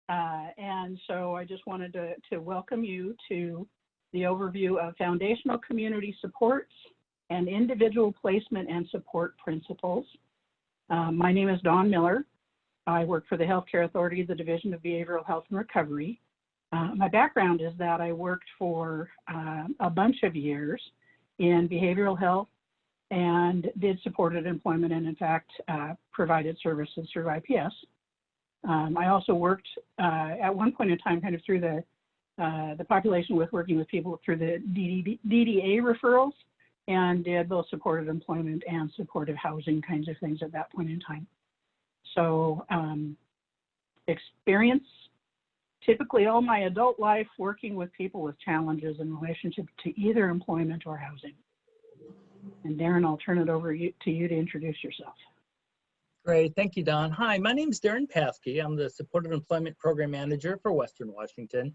And so I just wanted to welcome you to the overview of foundational community supports and individual placement and support principles. My name is Dawn Miller. I work for the Healthcare Authority, the Division of Behavioral Health and Recovery. My background is that I worked for a bunch of years in behavioral health and did supported employment and, in fact, provided services through IPS. I also worked at one point in time kind of through the population with working with people through the DDA referrals, and did both supported employment and supportive housing kinds of things at that point in time. So experience typically all my adult life working with people with challenges in relationship to either employment or housing. And Darren, I'll turn it over to you to introduce yourself. Great, thank you, Don. Hi, my name is Darren Paskey. I'm the Supportive Employment Program Manager for Western Washington.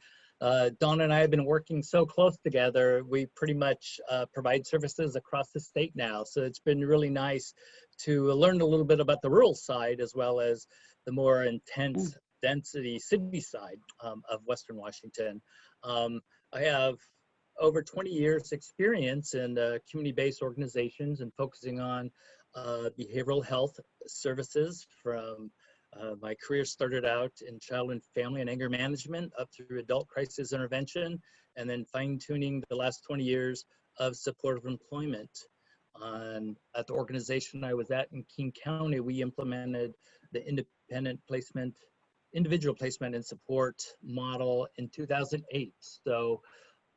Don and I have been working so close together. We pretty much provide services across the state now. So it's been really nice to learn a little bit about the rural side as well as the more intense density city side of Western Washington. I have over 20 years experience in community-based organizations and focusing on behavioral health services. From my career started out in child and family and anger management up through adult crisis intervention, and then fine-tuning the last 20 years of supportive employment. At the organization I was at in King County, we implemented the individual placement and support model in 2008. So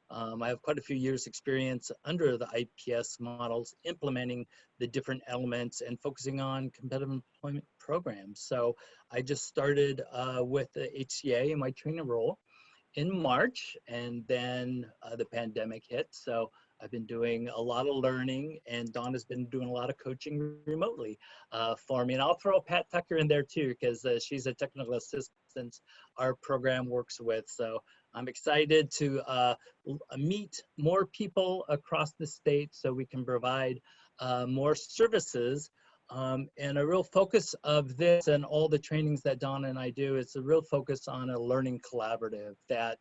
I have quite a few years experience under the IPS models, implementing the different elements and focusing on competitive employment programs. So I just started with the HCA in my training role in March, and then the pandemic hit. So I've been doing a lot of learning, and Dawn has been doing a lot of coaching remotely for me. And I'll throw Pat Tucker in there too, because she's a technical assistant our program works with. So I'm excited to meet more people across the state so we can provide more services. And a real focus of this and all the trainings that Dawn and I do is a real focus on a learning collaborative that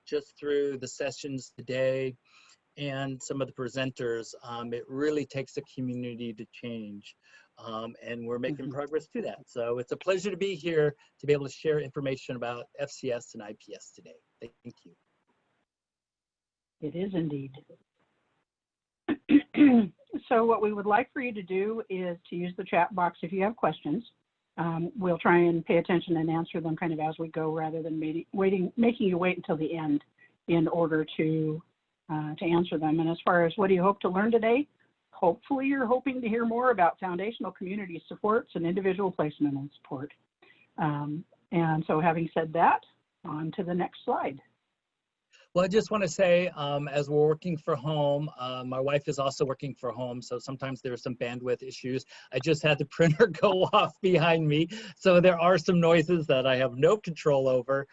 just through the sessions today and some of the presenters, it really takes the community to change. And we're making progress to that. So it's a pleasure to be here to be able to share information about FCS and IPS today. Thank you. It is indeed. So what we would like for you to do is to use the chat box if you have questions. We'll try and pay attention and answer them kind of as we go, rather than making you wait until the end in order to answer them. And as far as what do you hope to learn today, hopefully you're hoping to hear more about foundational community supports and individual placement and support. And so having said that, on to the next slide. Well, I just want to say, as we're working from home, my wife is also working from home, so sometimes there's some bandwidth issues. I just had the printer go off behind me, so there are some noises that I have no control over.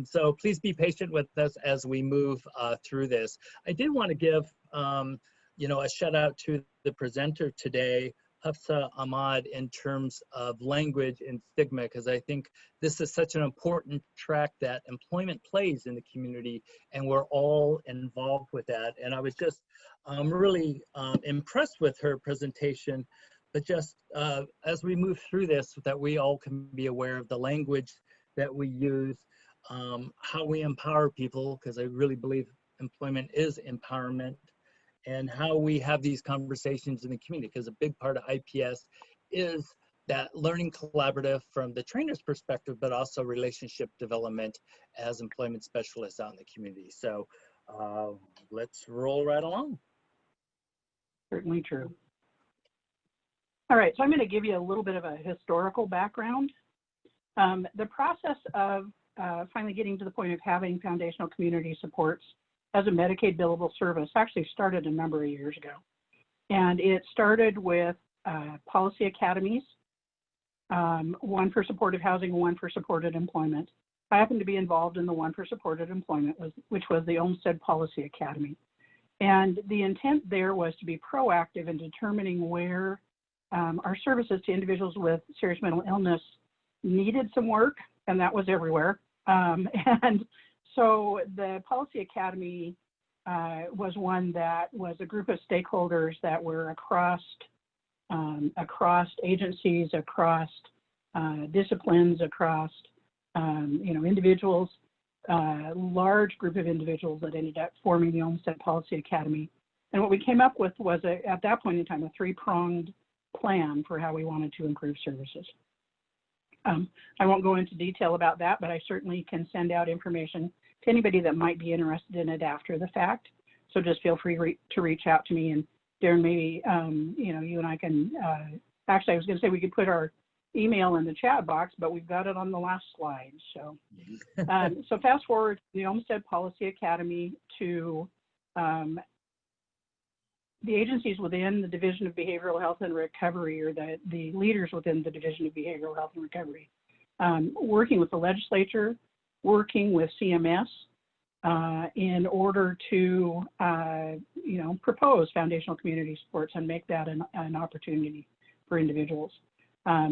So please be patient with us as we move through this. I did want to give, a shout out to the presenter today, Hafsa Ahmad, in terms of language and stigma, because I think this is such an important track that employment plays in the community, and we're all involved with that. And I was just really impressed with her presentation, but just as we move through this, that we all can be aware of the language that we use, how we empower people, because I really believe employment is empowerment, and how we have these conversations in the community, because a big part of IPS is that learning collaborative from the trainer's perspective, but also relationship development as employment specialists out in the community. So let's roll right along. Certainly true. All right, so I'm going to give you a little bit of a historical background. The process of finally getting to the point of having foundational community supports as a Medicaid billable service actually started a number of years ago. And it started with policy academies, one for supportive housing, one for supported employment. I happened to be involved in the one for supported employment, which was the Olmsted Policy Academy. And the intent there was to be proactive in determining where our services to individuals with serious mental illness needed some work, and that was everywhere. And so the Policy Academy was one that was a group of stakeholders that were across agencies, across disciplines, across individuals, large group of individuals that ended up forming the Olmsted Policy Academy. And what we came up with was, at that point in time, a three-pronged plan for how we wanted to improve services. I won't go into detail about that, but I certainly can send out information to anybody that might be interested in it after the fact. So just feel free to reach out to me. And Darren, maybe you and I can. Actually, I was going to say we could put our email in the chat box, but we've got it on the last slide. So, so fast forward the Olmsted Policy Academy to the agencies within the Division of Behavioral Health and Recovery, or the leaders within the Division of Behavioral Health and Recovery, working with the legislature, working with CMS in order to, propose foundational community supports and make that an opportunity for individuals.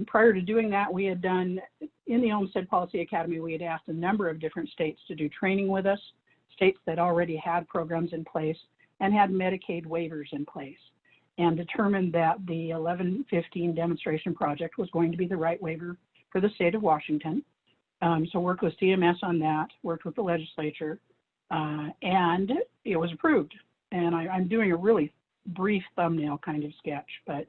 Prior to doing that, we had done, in the Olmsted Policy Academy, we had asked a number of different states to do training with us, states that already had programs in place and had Medicaid waivers in place, and determined that the 1115 demonstration project was going to be the right waiver for the state of Washington. So worked with CMS on that, worked with the legislature, and it was approved. And I'm doing a really brief thumbnail kind of sketch, but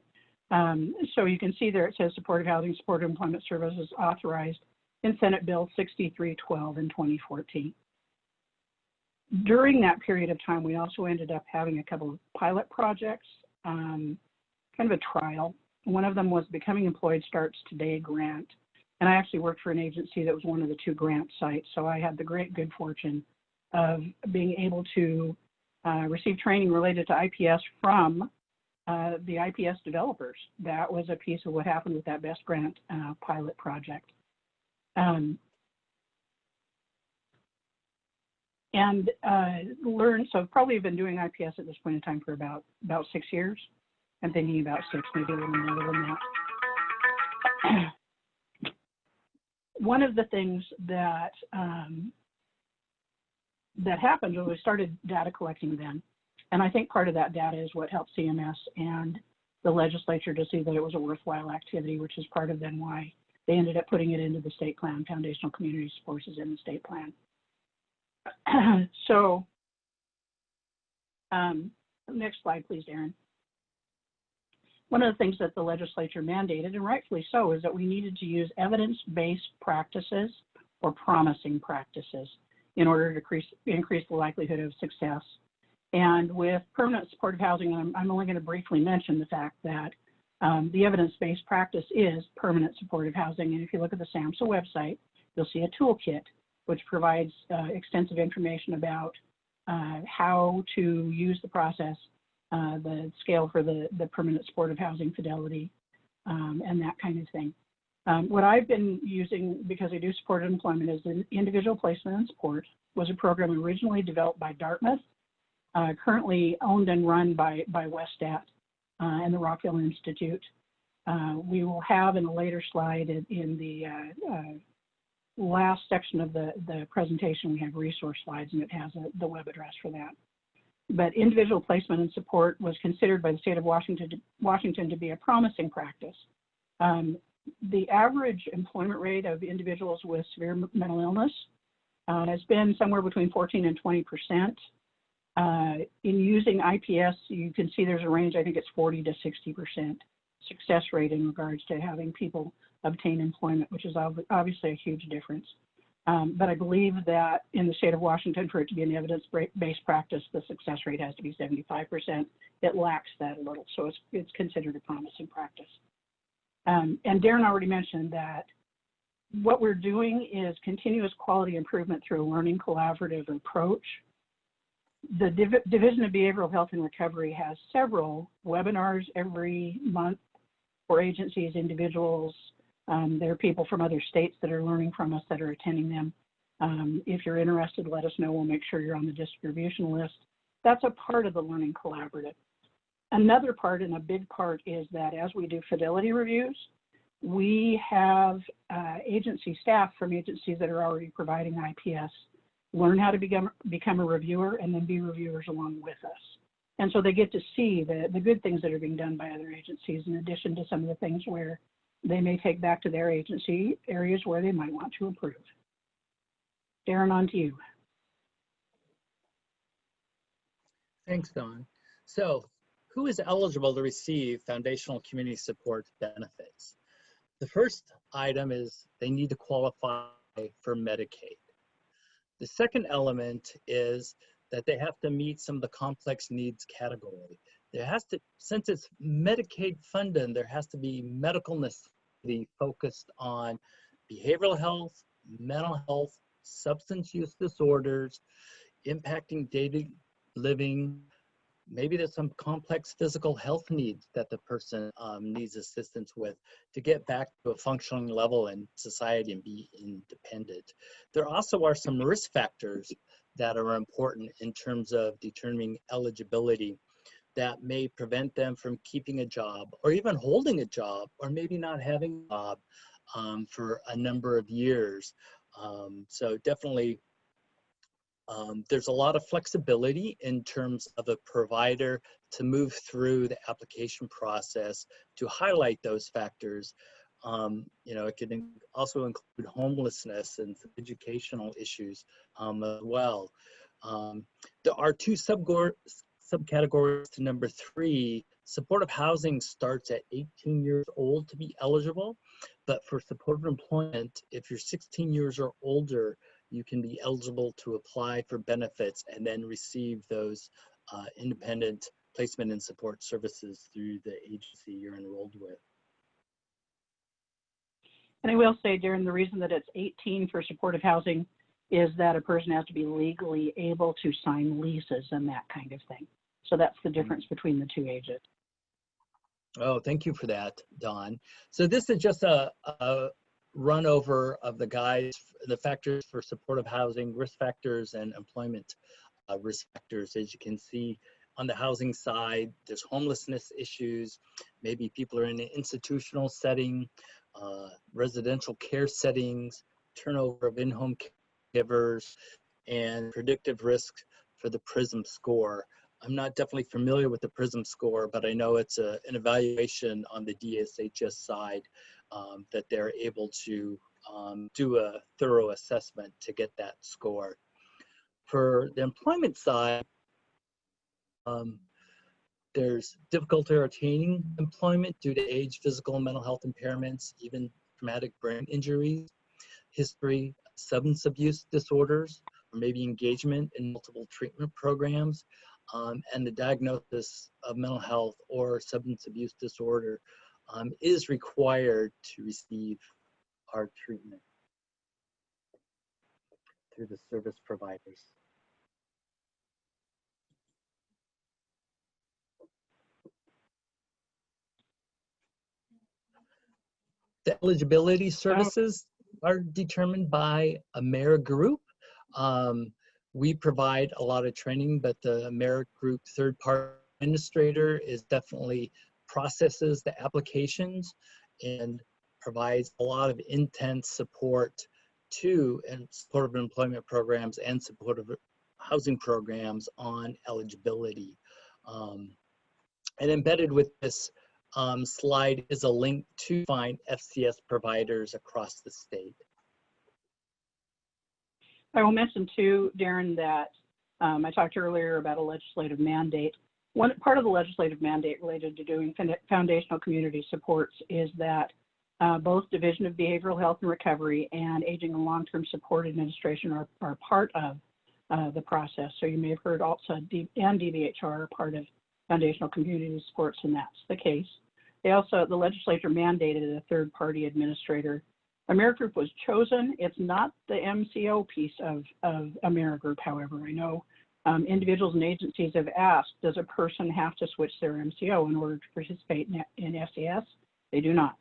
so you can see there it says supportive housing, supportive employment services authorized in Senate Bill 6312 in 2014. During that period of time, we also ended up having a couple of pilot projects, kind of a trial. One of them was Becoming Employed Starts Today grant. And I actually worked for an agency that was one of the two grant sites. So I had the great good fortune of being able to receive training related to IPS from the IPS developers. That was a piece of what happened with that BEST grant pilot project. And learned, so probably been doing IPS at this point in time for about 6 years. I'm thinking about 6, maybe a little more than that. One of the things that that happened was we started data collecting then. And I think part of that data is what helped CMS and the legislature to see that it was a worthwhile activity, which is part of then why they ended up putting it into the state plan. Foundational community supports is in the state plan. So next slide, please, Darren. One of the things that the legislature mandated, and rightfully so, is that we needed to use evidence-based practices or promising practices in order to increase the likelihood of success. And with permanent supportive housing, I'm only going to briefly mention the fact that the evidence-based practice is permanent supportive housing. And if you look at the SAMHSA website, you'll see a toolkit which provides extensive information about how to use the process, the scale for the permanent supportive housing fidelity, and that kind of thing. What I've been using, because I do supported employment, is an individual placement and support. Was a program originally developed by Dartmouth, currently owned and run by Westat and the Rockville Institute. We will have in a later slide in the last section of the presentation, we have resource slides, and it has the web address for that. But individual placement and support was considered by the state of Washington to be a promising practice. The average employment rate of individuals with severe mental illness has been somewhere between 14 and 20%. In using IPS, you can see there's a range, I think it's 40 to 60% success rate in regards to having people obtain employment, which is obviously a huge difference. But I believe that in the state of Washington, for it to be an evidence-based practice, the success rate has to be 75%. It lacks that a little, so it's considered a promising practice. And Darren already mentioned that what we're doing is continuous quality improvement through a learning collaborative approach. The Division of Behavioral Health and Recovery has several webinars every month for agencies, individuals. There are people from other states that are learning from us that are attending them. If you're interested, let us know. We'll make sure you're on the distribution list. That's a part of the learning collaborative. Another part, and a big part, is that as we do fidelity reviews, we have agency staff from agencies that are already providing IPS learn how to become a reviewer and then be reviewers along with us. And so they get to see the good things that are being done by other agencies, in addition to some of the things where they may take back to their agency areas where they might want to improve. Darren, on to you. Thanks, Dawn. So, who is eligible to receive foundational community support benefits? The first item is they need to qualify for Medicaid. The second element is that they have to meet some of the complex needs category. There has to, since it's Medicaid funded, there has to be medical necessity focused on behavioral health, mental health, substance use disorders, impacting daily living. Maybe there's some complex physical health needs that the person needs assistance with to get back to a functioning level in society and be independent. There also are some risk factors that are important in terms of determining eligibility that may prevent them from keeping a job or even holding a job, or maybe not having a job for a number of years. So definitely there's a lot of flexibility in terms of a provider to move through the application process to highlight those factors. You know, it can also include homelessness and educational issues as well. There are two subcategories to number 3. Supportive housing starts at 18 years old to be eligible, but for supportive employment, if you're 16 years or older, you can be eligible to apply for benefits and then receive those independent placement and support services through the agency you're enrolled with. And I will say, Darren, the reason that it's 18 for supportive housing is that a person has to be legally able to sign leases and that kind of thing. So that's the difference between the two ages. Oh, thank you for that, Dawn. So this is just a run over of the guides, the factors for supportive housing, risk factors, and employment risk factors. As you can see on the housing side, there's homelessness issues. Maybe people are in an institutional setting, residential care settings, turnover of in-home caregivers, and predictive risk for the PRISM score. I'm not definitely familiar with the PRISM score, but I know it's an evaluation on the DSHS side that they're able to do a thorough assessment to get that score. For the employment side, there's difficulty attaining employment due to age, physical and mental health impairments, even traumatic brain injuries, history, substance abuse disorders, or maybe engagement in multiple treatment programs, and the diagnosis of mental health or substance abuse disorder is required to receive our treatment through the service providers. The eligibility services are determined by AmeriGroup. We provide a lot of training, but the AmeriGroup third-party administrator is definitely processes the applications and provides a lot of intense support to and supportive employment programs and supportive housing programs on eligibility. And embedded with this slide is a link to find FCS providers across the state. I will mention too, Darren, that I talked earlier about a legislative mandate. One part of the legislative mandate related to doing foundational community supports is that both Division of Behavioral Health and Recovery and Aging and Long-Term Support Administration are part of the process. So you may have heard also and DBHR are part of foundational community supports, and that's the case. They also, the legislature mandated a third-party administrator. AmeriGroup was chosen. It's not the MCO piece of AmeriGroup, however. I know individuals and agencies have asked, does a person have to switch their MCO in order to participate in FCS? They do not.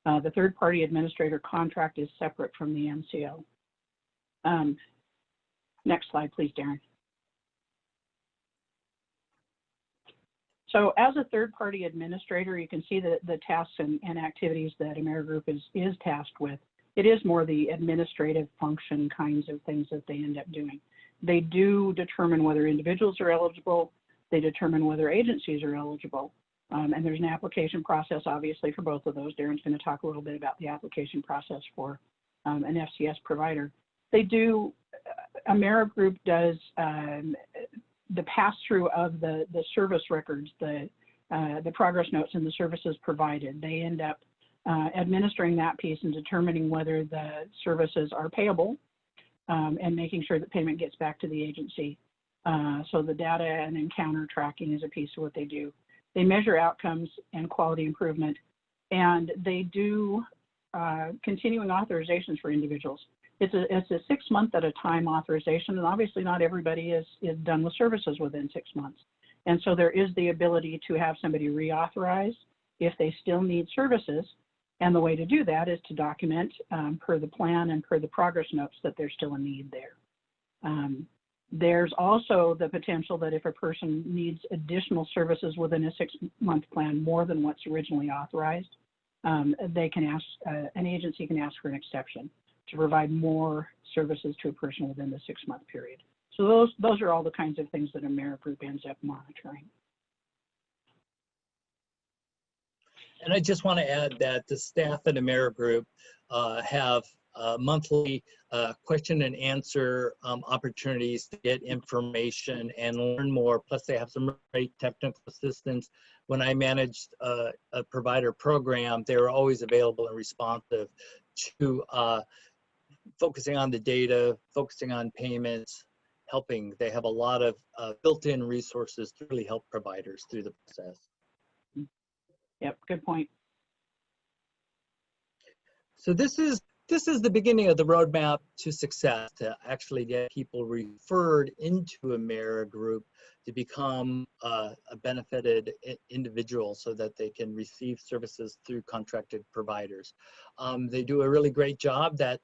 The third-party administrator contract is separate from the MCO. Next slide, please, Darren. So as a third-party administrator, you can see the tasks and activities that AmeriGroup is tasked with. It is more the administrative function kinds of things that they end up doing. They do determine whether individuals are eligible. They determine whether agencies are eligible. And there's an application process, obviously, for both of those. Darren's going to talk a little bit about the application process for an FCS provider. They do, AmeriGroup does the pass-through of the service records, the progress notes and the services provided. They end up administering that piece and determining whether the services are payable and making sure that payment gets back to the agency. So the data and encounter tracking is a piece of what they do. They measure outcomes and quality improvement, and they do continuing authorizations for individuals. It's a 6 month at a time authorization, and obviously not everybody is done with services within 6 months. And so there is the ability to have somebody reauthorize if they still need services. And the way to do that is to document per the plan and per the progress notes that there's still a need there. There's also the potential that if a person needs additional services within a 6 month plan more than what's originally authorized, they can ask, an agency can ask for an exception to provide more services to a person within the 6 month period. So those are all the kinds of things that AmeriGroup ends up monitoring. And I just want to add that the staff at AmeriGroup have monthly question and answer opportunities to get information and learn more. Plus, they have some great technical assistance. When I managed a provider program, they were always available and responsive to focusing on the data, focusing on payments, helping. They have a lot of built-in resources to really help providers through the process. Yep, good point. So this is the beginning of the roadmap to success, to actually get people referred into AmeriGroup to become a benefited individual so that they can receive services through contracted providers. They do a really great job that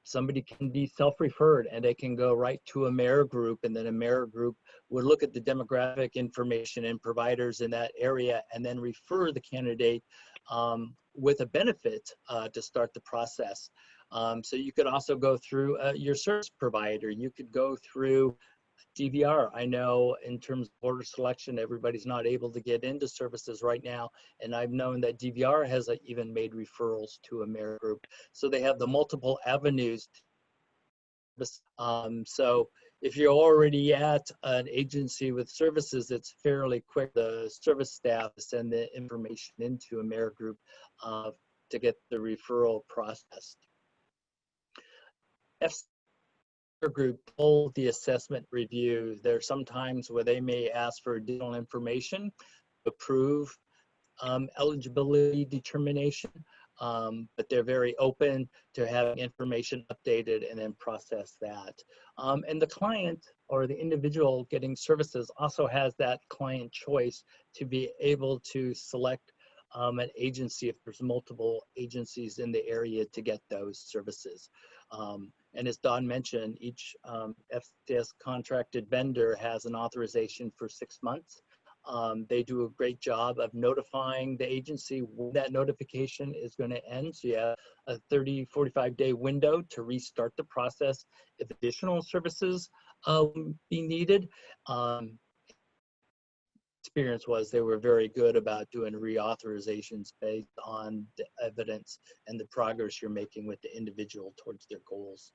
somebody can be self-referred and they can go right to AmeriGroup, and then AmeriGroup would look at the demographic information and providers in that area and then refer the candidate with a benefit to start the process. So you could also go through your service provider. You could go through DVR. I know in terms of order selection, everybody's not able to get into services right now. And I've known that DVR has even made referrals to AmeriGroup. So they have the multiple avenues. So if you're already at an agency with services, it's fairly quick, the service staff to send the information into AmeriGroup to get the referral processed. AmeriGroup pull the assessment review. There are some times where they may ask for additional information to approve eligibility determination, but they're very open to having information updated and then process that. And the client or the individual getting services also has that client choice to be able to select an agency if there's multiple agencies in the area to get those services. And as Don mentioned, each FCS contracted vendor has an authorization for 6 months. They do a great job of notifying the agency when that notification is going to end. So you have a 30, 45-day window to restart the process if additional services be needed. Experience was they were very good about doing reauthorizations based on the evidence and the progress you're making with the individual towards their goals.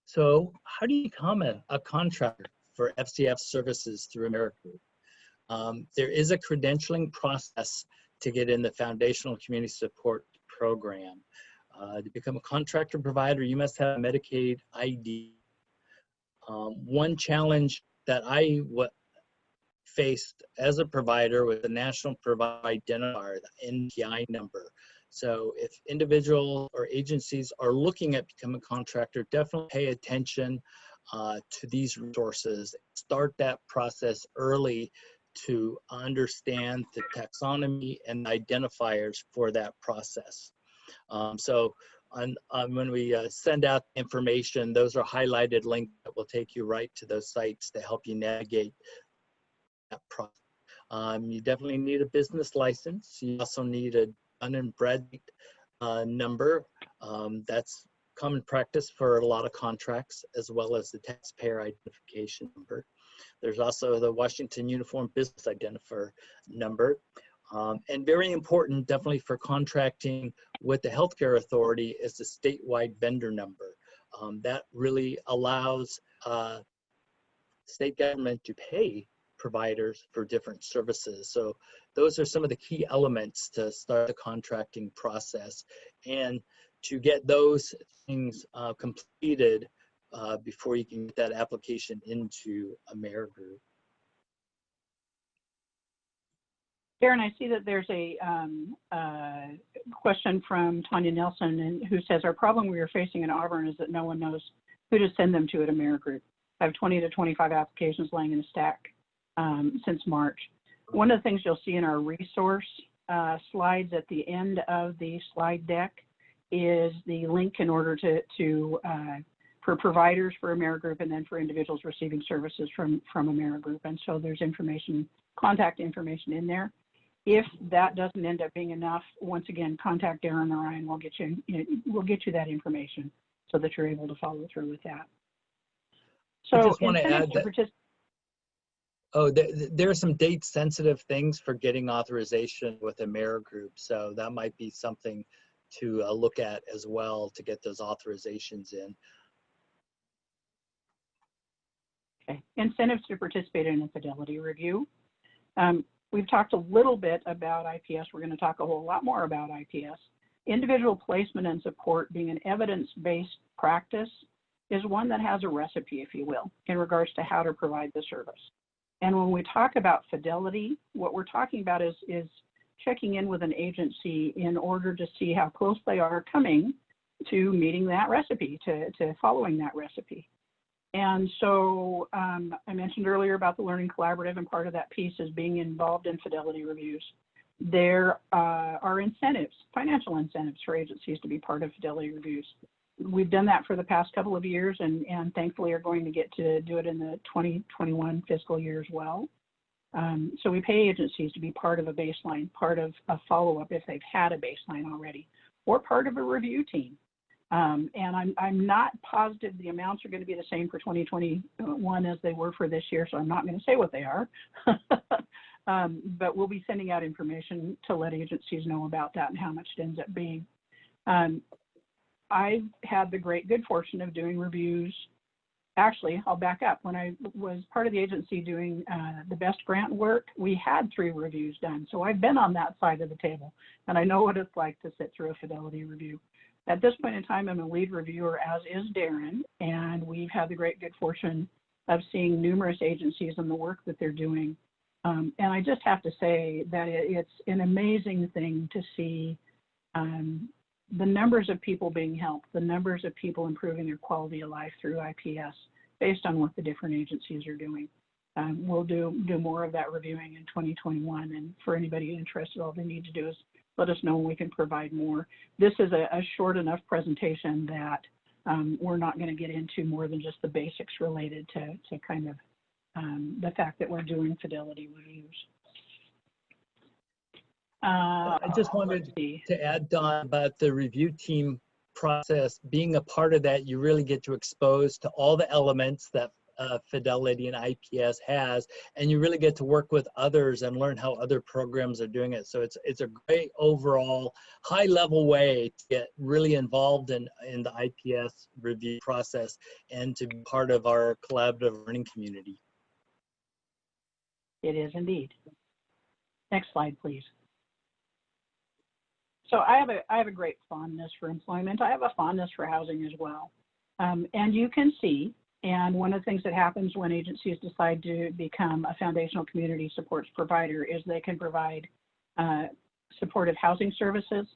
So how do you become a contractor for FCF services through AmeriGroup? There is a credentialing process to get in the Foundational Community Support Program. To become a contractor provider, you must have a Medicaid ID. One challenge that I faced as a provider was the National Provider Identifier, the NPI number. So if individuals or agencies are looking at becoming a contractor, definitely pay attention to these resources. Start that process early to understand the taxonomy and identifiers for that process. So when we send out information, those are highlighted links that will take you right to those sites to help you navigate that process. You definitely need a business license. You also need a Dun and Bradstreet number. That's common practice for a lot of contracts, as well as the taxpayer identification number. There's also the Washington Uniform Business Identifier number. And very important, definitely for contracting with the healthcare authority, is the statewide vendor number. That really allows state government to pay providers for different services. So those are some of the key elements to start the contracting process, and to get those things completed before you can get that application into AmeriGroup. Darren, I see that there's a question from Tanya Nelson, who says, our problem we are facing in Auburn is that no one knows who to send them to at AmeriGroup. I have 20 to 25 applications laying in a stack since March. One of the things you'll see in our resource slides at the end of the slide deck is the link in order for providers for AmeriGroup, and then for individuals receiving services from AmeriGroup. And so there's information, contact information in there. If that doesn't end up being enough, once again, contact Darren or I, and we'll get you that information so that you're able to follow through with that. So I just want to add that there are some date sensitive things for getting authorization with AmeriGroup, so that might be something to look at as well to get those authorizations in. Okay. Incentives to participate in a fidelity review. We've talked a little bit about IPS. We're going to talk a whole lot more about IPS. Individual placement and support, being an evidence-based practice, is one that has a recipe, if you will, in regards to how to provide the service. And when we talk about fidelity, what we're talking about is checking in with an agency in order to see how close they are coming to meeting that recipe, to following that recipe. And so I mentioned earlier about the Learning Collaborative, and part of that piece is being involved in fidelity reviews. There are incentives, financial incentives for agencies to be part of fidelity reviews. We've done that for the past couple of years, and thankfully are going to get to do it in the 2021 fiscal year as well. So we pay agencies to be part of a baseline, part of a follow-up if they've had a baseline already, or part of a review team. And I'm not positive the amounts are going to be the same for 2021 as they were for this year, so I'm not going to say what they are. But we'll be sending out information to let agencies know about that and how much it ends up being. I've had the good fortune of doing reviews. Actually, I'll back up. When I was part of the agency doing the BEST grant work, we had 3 reviews done. So I've been on that side of the table, and I know what it's like to sit through a fidelity review. At this point in time, I'm a lead reviewer, as is Darren, and we've had the good fortune of seeing numerous agencies and the work that they're doing. And I just have to say that it's an amazing thing to see the numbers of people being helped, the numbers of people improving their quality of life through IPS based on what the different agencies are doing. We'll do more of that reviewing in 2021, and for anybody interested, all they need to do is let us know when we can provide more. This is a short enough presentation that we're not going to get into more than just the basics related to kind of the fact that we're doing fidelity reviews. I just wanted to add, Don, about the review team process. Being a part of that, you really get to expose to all the elements that Fidelity and IPS has, and you really get to work with others and learn how other programs are doing it. So it's a great overall high-level way to get really involved in the IPS review process and to be part of our collaborative learning community. It is indeed. Next slide, please. So I have a great fondness for employment. I have a fondness for housing as well. And you can see, and one of the things that happens when agencies decide to become a foundational community supports provider is they can provide supportive housing services,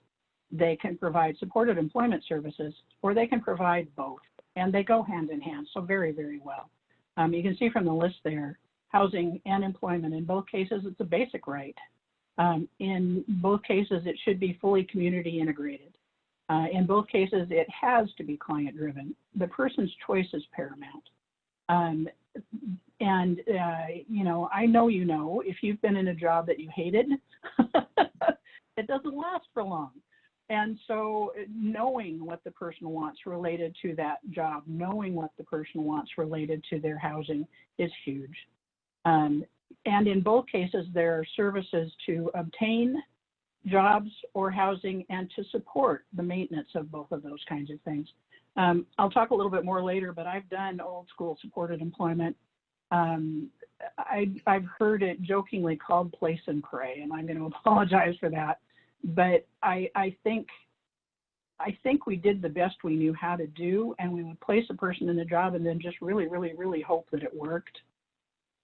they can provide supportive employment services, or they can provide both. And they go hand in hand, so very, very well. You can see from the list there, housing and employment. In both cases, it's a basic right. In both cases, it should be fully community integrated. In both cases, it has to be client-driven. The person's choice is paramount. You know, I know you know, if you've been in a job that you hated, it doesn't last for long. And so knowing what the person wants related to that job, knowing what the person wants related to their housing is huge. And in both cases, there are services to obtain jobs or housing and to support the maintenance of both of those kinds of things. I'll talk a little bit more later, but I've done old school supported employment. I've heard it jokingly called place and pray, and I'm going to apologize for that. But I think we did the best we knew how to do, and we would place a person in the job and then just really, really, really hope that it worked.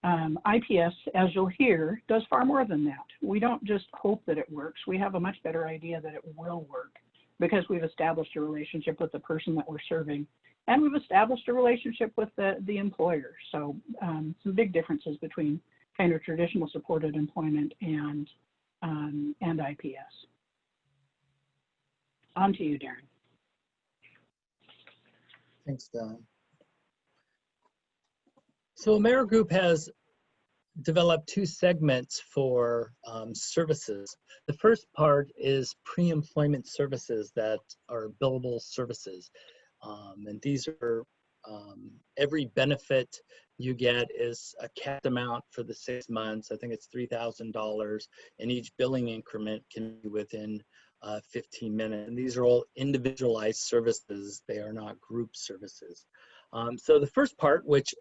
IPS, as you'll hear, does far more than that. We don't just hope that it works. We have a much better idea that it will work because we've established a relationship with the person that we're serving, and we've established a relationship with the employer. So some big differences between kind of traditional supported employment and IPS. On to you, Darren. Thanks, Don. So AmeriGroup has developed two segments for services. The first part is pre-employment services that are billable services. And these are, every benefit you get is a capped amount for the 6 months. I think it's $3,000, and each billing increment can be within 15 minutes. And these are all individualized services. They are not group services. So the first part, which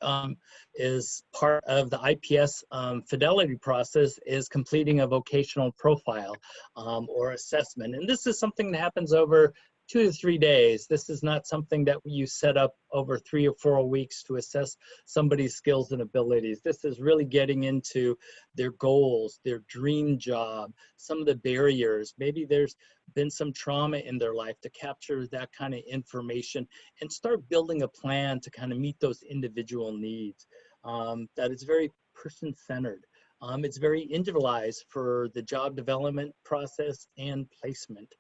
is part of the IPS fidelity process, is completing a vocational profile or assessment. And this is something that happens over 2 to 3 days. This is not something that you set up over 3 or 4 weeks to assess somebody's skills and abilities. This is really getting into their goals, their dream job, some of the barriers. Maybe there's been some trauma in their life, to capture that kind of information and start building a plan to kind of meet those individual needs. That is very person-centered. It's very individualized for the job development process and placement.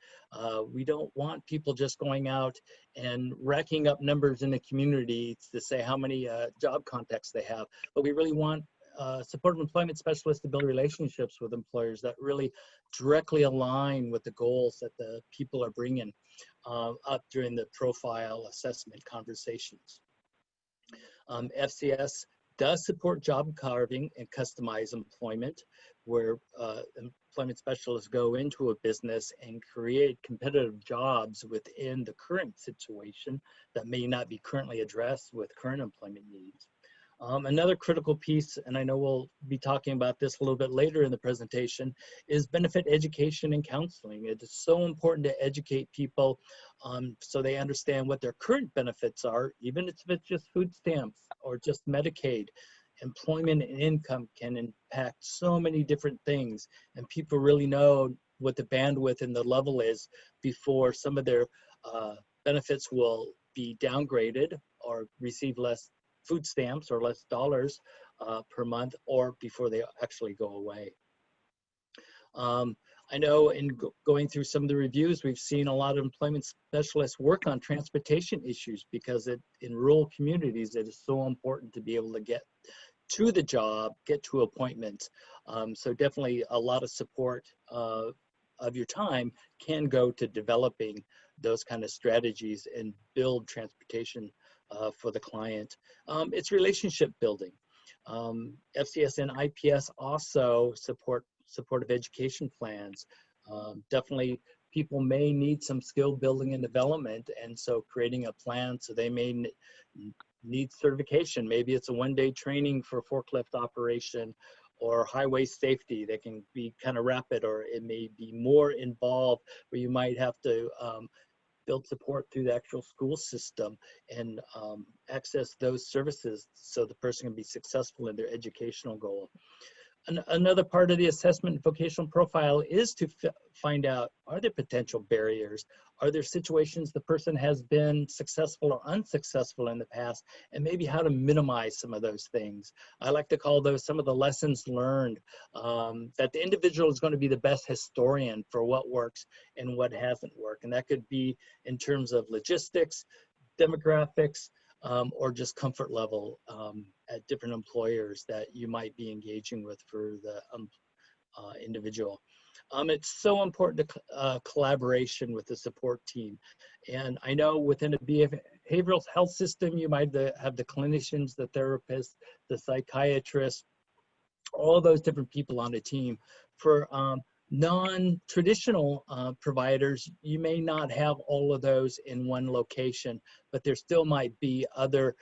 We don't want people just going out and racking up numbers in the community to say how many job contacts they have, but we really want supportive employment specialists to build relationships with employers that really directly align with the goals that the people are bringing up during the profile assessment conversations. FCS does support job carving and customized employment, where employment specialists go into a business and create competitive jobs within the current situation that may not be currently addressed with current employment needs. Another critical piece, and I know we'll be talking about this a little bit later in the presentation, is benefit education and counseling. It is so important to educate people so they understand what their current benefits are, even if it's just food stamps or just Medicaid. Employment and income can impact so many different things, and people really know what the bandwidth and the level is before some of their benefits will be downgraded or receive less food stamps or less dollars per month, or before they actually go away. I know in going through some of the reviews, we've seen a lot of employment specialists work on transportation issues because in rural communities, it is so important to be able to get to the job, get to appointments. So definitely a lot of support of your time can go to developing those kind of strategies and build transportation for the client. It's relationship building. FCS and IPS also support supportive education plans. Definitely people may need some skill building and development, and so creating a plan, so they may need certification. Maybe it's a one-day training for forklift operation or highway safety that can be kind of rapid, or it may be more involved where you might have to build support through the actual school system and access those services so the person can be successful in their educational goal. Another part of the assessment vocational profile is to find out, are there potential barriers? Are there situations the person has been successful or unsuccessful in the past, and maybe how to minimize some of those things? I like to call those some of the lessons learned, that the individual is going to be the best historian for what works and what hasn't worked. And that could be in terms of logistics, demographics, or just comfort level at different employers that you might be engaging with for the individual. It's so important to collaboration with the support team. And I know within a behavioral health system, you might have the clinicians, the therapists, the psychiatrists, all those different people on a team. For non-traditional providers, you may not have all of those in one location, but there still might be other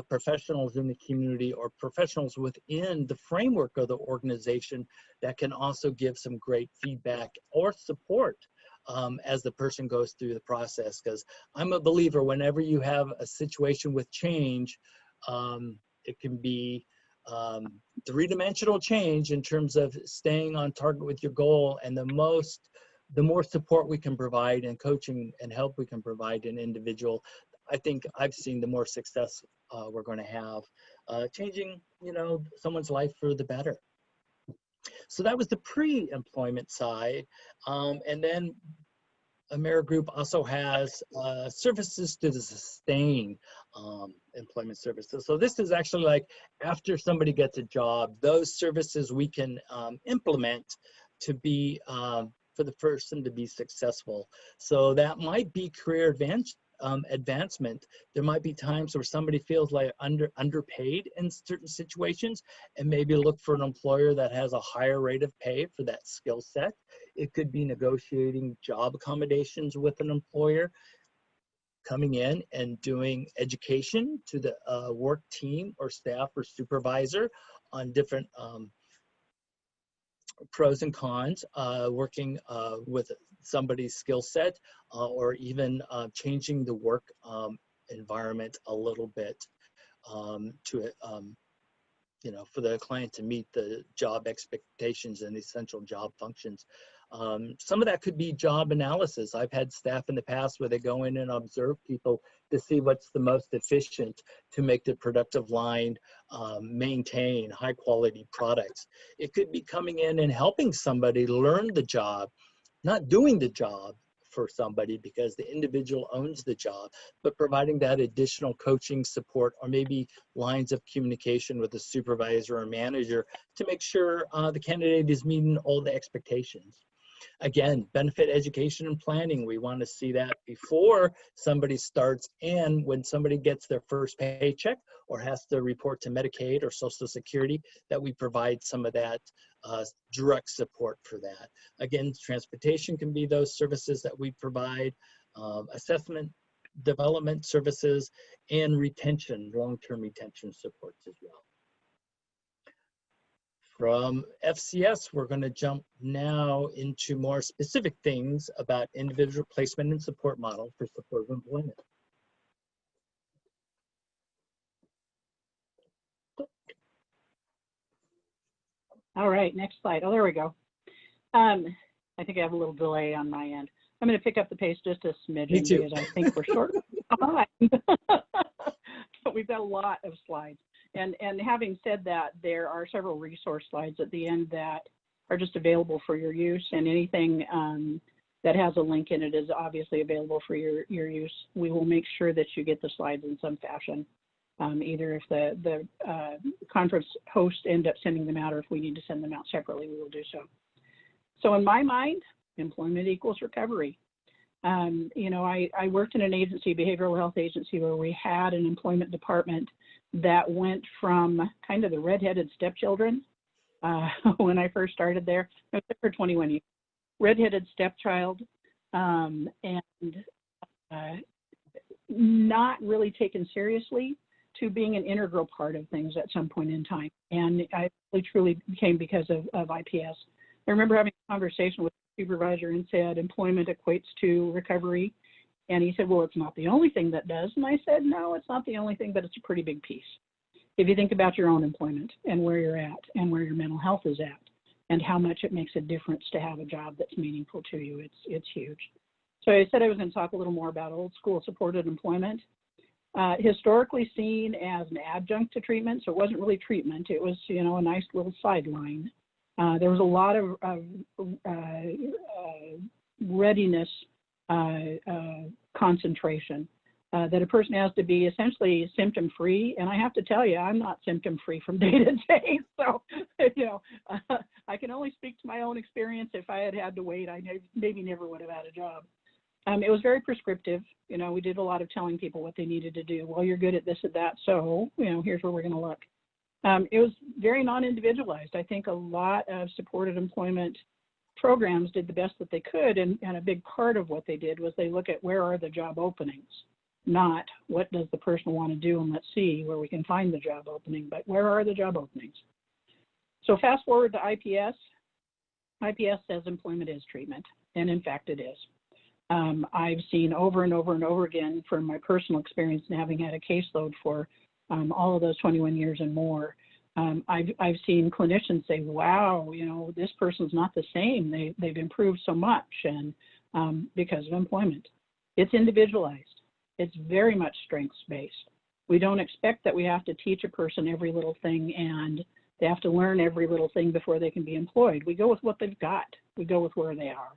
professionals in the community or professionals within the framework of the organization that can also give some great feedback or support as the person goes through the process. Because I'm a believer, whenever you have a situation with change, it can be three-dimensional change in terms of staying on target with your goal, and the more support we can provide and coaching and help we can provide an individual, I think I've seen the more success we're going to have changing, someone's life for the better. So that was the pre-employment side. And then AmeriGroup also has services to sustain employment services. So this is actually like after somebody gets a job, those services we can implement to be for the person to be successful. So that might be career advancement. There might be times where somebody feels like underpaid in certain situations, and maybe look for an employer that has a higher rate of pay for that skill set. It could be negotiating job accommodations with an employer, coming in and doing education to the work team or staff or supervisor on different pros and cons, working with somebody's skill set, or even changing the work environment a little bit to for the client to meet the job expectations and essential job functions. Some of that could be job analysis. I've had staff in the past where they go in and observe people to see what's the most efficient to make the productive line maintain high quality products. It could be coming in and helping somebody learn the job, not doing the job for somebody because the individual owns the job, but providing that additional coaching support or maybe lines of communication with the supervisor or manager to make sure the candidate is meeting all the expectations. Again, benefit education and planning. We want to see that before somebody starts and when somebody gets their first paycheck or has to report to Medicaid or Social Security, that we provide some of that direct support for that. Again, transportation can be those services that we provide, assessment, development services, and retention, long-term retention supports as well. From FCS, we're going to jump now into more specific things about individual placement and support model for supportive employment. All right, next slide. Oh, there we go. I think I have a little delay on my end. I'm going to pick up the pace just a smidgen because I think we're short on time. But we've got a lot of slides. And having said that, there are several resource slides at the end that are just available for your use, and anything that has a link in it is obviously available for your use. We will make sure that you get the slides in some fashion, either if the conference hosts end up sending them out or if we need to send them out separately, we will do so. So in my mind, employment equals recovery. I worked in an agency, behavioral health agency, where we had an employment department that went from kind of the redheaded stepchildren when I first started there. I was there for 21 years. Redheaded stepchild, and not really taken seriously, to being an integral part of things at some point in time. And I really truly became because of IPS. I remember having a conversation with the supervisor and said, employment equates to recovery. And he said, well, it's not the only thing that does. And I said, no, it's not the only thing, but it's a pretty big piece. If you think about your own employment and where you're at and where your mental health is at and how much it makes a difference to have a job that's meaningful to you, it's huge. So I said I was going to talk a little more about old school supported employment. Historically seen as an adjunct to treatment, so it wasn't really treatment, it was, you know, a nice little sideline. There was a lot of readiness concentration that a person has to be essentially symptom-free, and I have to tell you, I'm not symptom-free from day to day, so, you know, I can only speak to my own experience. If I had had to wait, I maybe never would have had a job. It was very prescriptive. You know, we did a lot of telling people what they needed to do. Well, you're good at this and that, so, you know, here's where we're going to look. It was very non-individualized. I think a lot of supported employment programs did the best that they could, and a big part of what they did was they look at where are the job openings, not what does the person want to do, and let's see where we can find the job opening, but where are the job openings? So fast forward to IPS. IPS says employment is treatment, and in fact it is. I've seen over and over and over again from my personal experience and having had a caseload for all of those 21 years and more, I've seen clinicians say, wow, you know, this person's not the same. They've improved so much, and because of employment. It's individualized. It's very much strengths-based. We don't expect that we have to teach a person every little thing and they have to learn every little thing before they can be employed. We go with what they've got. We go with where they are.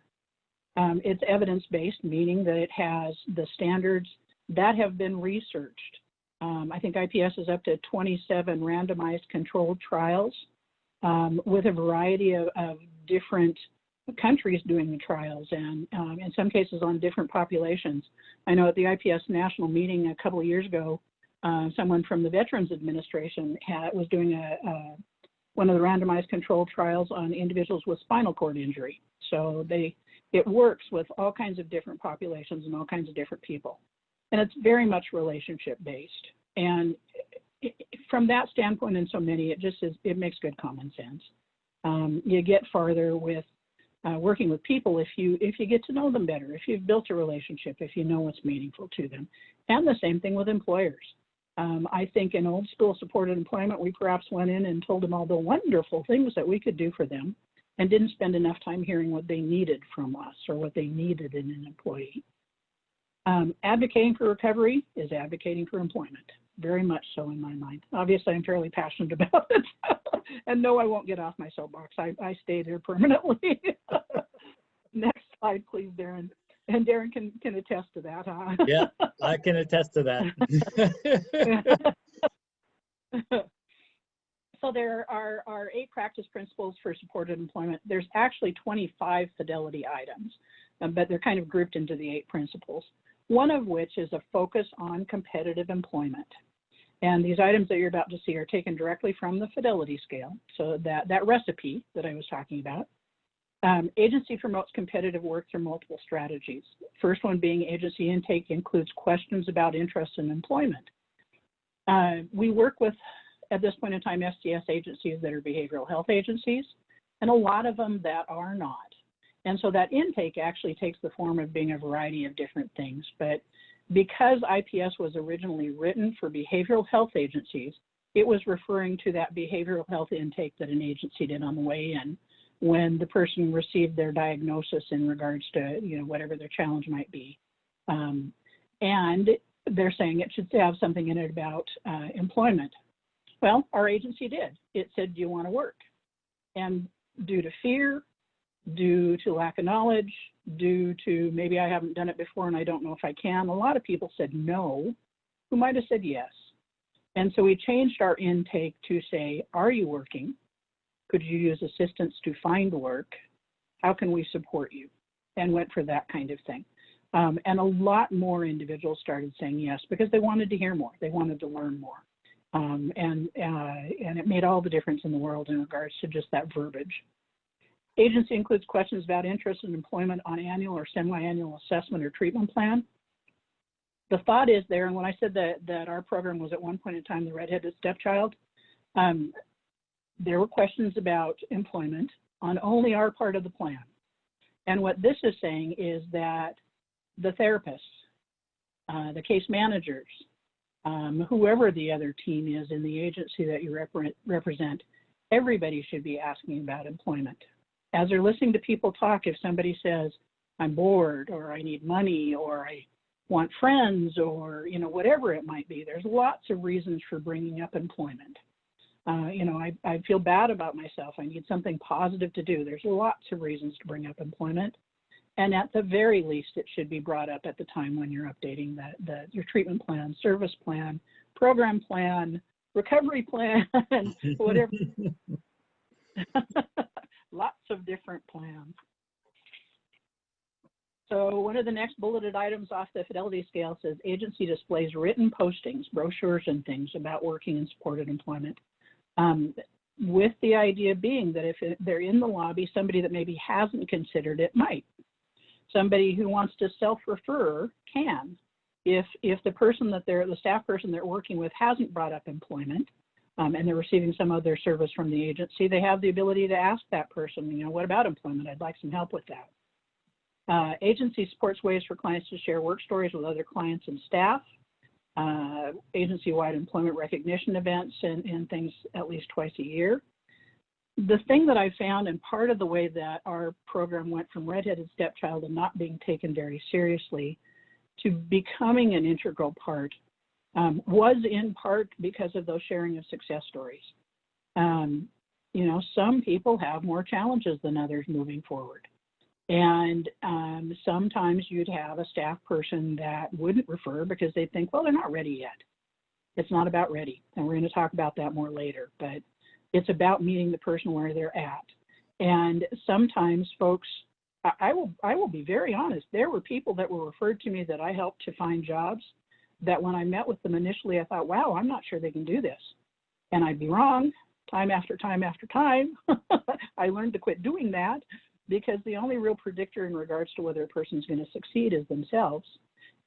It's evidence-based, meaning that it has the standards that have been researched. I think IPS is up to 27 randomized controlled trials with a variety of different countries doing the trials, and in some cases on different populations. I know at the IPS national meeting a couple of years ago, someone from the Veterans Administration was doing one of the randomized controlled trials on individuals with spinal cord injury. So it works with all kinds of different populations and all kinds of different people. And it's very much relationship-based. And from that standpoint and so many, it makes good common sense. You get farther with working with people if you get to know them better, if you've built a relationship, if you know what's meaningful to them. And the same thing with employers. I think in old school supported employment, we perhaps went in and told them all the wonderful things that we could do for them and didn't spend enough time hearing what they needed from us or what they needed in an employee. Advocating for recovery is advocating for employment, very much so in my mind. Obviously, I'm fairly passionate about it. And no, I won't get off my soapbox. I stay there permanently. Next slide, please, Darren. And Darren can attest to that, huh? Yeah, I can attest to that. So there are 8 practice principles for supported employment. There's actually 25 fidelity items, but they're kind of grouped into the 8 principles, one of which is a focus on competitive employment. And these items that you're about to see are taken directly from the fidelity scale, so that recipe that I was talking about. Agency promotes competitive work through multiple strategies. First one being agency intake includes questions about interest in employment. We work with, at this point in time, STS agencies that are behavioral health agencies, and a lot of them that are not. And so that intake actually takes the form of being a variety of different things. But because IPS was originally written for behavioral health agencies, it was referring to that behavioral health intake that an agency did on the way in when the person received their diagnosis in regards to, you know, whatever their challenge might be. And they're saying it should have something in it about employment. Well, our agency did. It said, do you want to work? And due to fear, due to lack of knowledge, due to maybe I haven't done it before and I don't know if I can, a lot of people said no, who might have said yes. And so we changed our intake to say, are you working? Could you use assistance to find work? How can we support you? And went for that kind of thing. And a lot more individuals started saying yes because they wanted to hear more. They wanted to learn more. And it made all the difference in the world in regards to just that verbiage. Agency includes questions about interest in employment on annual or semi-annual assessment or treatment plan. The thought is there, and when I said that our program was at one point in time the redheaded stepchild, there were questions about employment on only our part of the plan. And what this is saying is that the therapists, the case managers, whoever the other team is in the agency that you represent, everybody should be asking about employment. As they're listening to people talk, if somebody says, I'm bored, or I need money, or I want friends, or, you know, whatever it might be, there's lots of reasons for bringing up employment. You know, I feel bad about myself. I need something positive to do. There's lots of reasons to bring up employment. And at the very least, it should be brought up at the time when you're updating your treatment plan, service plan, program plan, recovery plan, whatever. Lots of different plans. So one of the next bulleted items off the fidelity scale says agency displays written postings, brochures and things about working in supported employment. With the idea being that if they're in the lobby, somebody that maybe hasn't considered it might. Somebody who wants to self-refer can. If the person that the staff person they're working with hasn't brought up employment, and they're receiving some other service from the agency, they have the ability to ask that person, you know, what about employment? I'd like some help with that. Agency supports ways for clients to share work stories with other clients and staff, agency-wide employment recognition events and things at least twice a year. The thing that I found, and part of the way that our program went from redheaded stepchild and not being taken very seriously to becoming an integral part, was in part because of those sharing of success stories. You know, some people have more challenges than others moving forward. And sometimes you'd have a staff person that wouldn't refer because they think, well, they're not ready yet. It's not about ready. And we're going to talk about that more later. But it's about meeting the person where they're at. And sometimes folks, I will be very honest, there were people that were referred to me that I helped to find jobs that when I met with them initially, I thought, wow, I'm not sure they can do this. And I'd be wrong time after time after time. I learned to quit doing that because the only real predictor in regards to whether a person's going to succeed is themselves.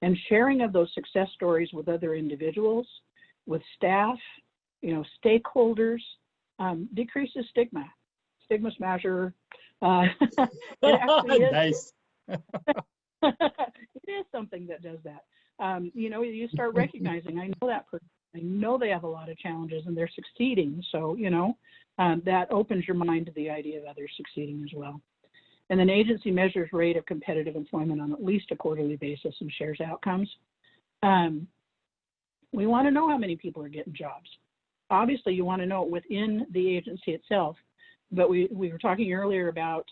And sharing of those success stories with other individuals, with staff, you know, stakeholders, decreases stigma. Stigma smasher. It actually is. Nice. It is something that does that. You know, you start recognizing, I know that person. I know they have a lot of challenges and they're succeeding. So, you know, that opens your mind to the idea of others succeeding as well. And then agency measures rate of competitive employment on at least a quarterly basis and shares outcomes. We want to know how many people are getting jobs. Obviously, you want to know it within the agency itself, but we were talking earlier about,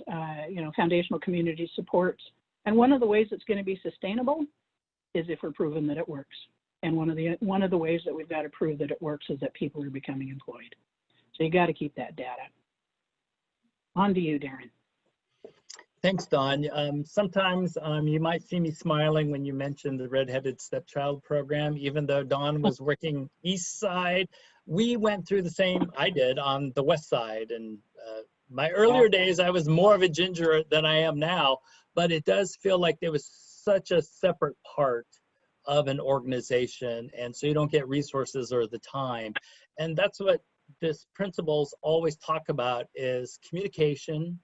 you know, foundational community supports. And one of the ways it's going to be sustainable is if we're proven that it works. And one of the ways that we've got to prove that it works is that people are becoming employed. So you got to keep that data. On to you, Darren. Thanks, Dawn. Sometimes you might see me smiling when you mentioned the Redheaded Stepchild program, even though Dawn was working east side. We went through the same, I did, on the west side. And my earlier days, I was more of a ginger than I am now, but it does feel like there was such a separate part of an organization, and so you don't get resources or the time. And that's what this principles always talk about is communication,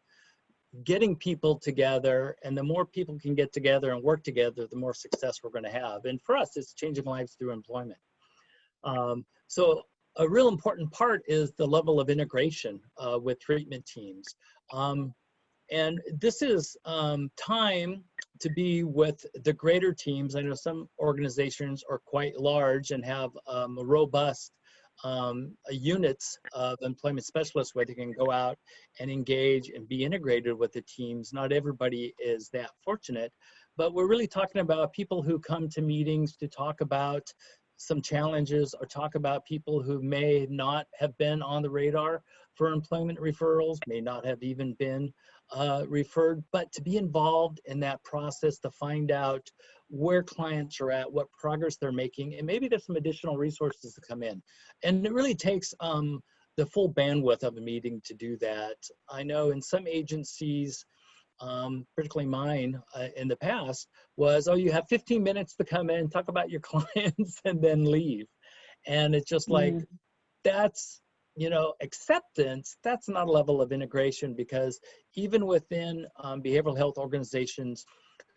getting people together, and the more people can get together and work together, the more success we're going to have. And for us, it's changing lives through employment. So a real important part is the level of integration with treatment teams. And this is time to be with the greater teams. I know some organizations are quite large and have a robust units of employment specialists where they can go out and engage and be integrated with the teams. Not everybody is that fortunate, but we're really talking about people who come to meetings to talk about some challenges or talk about people who may not have been on the radar for employment referrals, may not have even been referred, but to be involved in that process to find out where clients are at, what progress they're making, and maybe there's some additional resources to come in. And it really takes the full bandwidth of a meeting to do that. I know in some agencies, particularly mine in the past, was, oh, you have 15 minutes to come in, talk about your clients, and then leave. And it's just like, that's, you know, acceptance. That's not a level of integration, because even within behavioral health organizations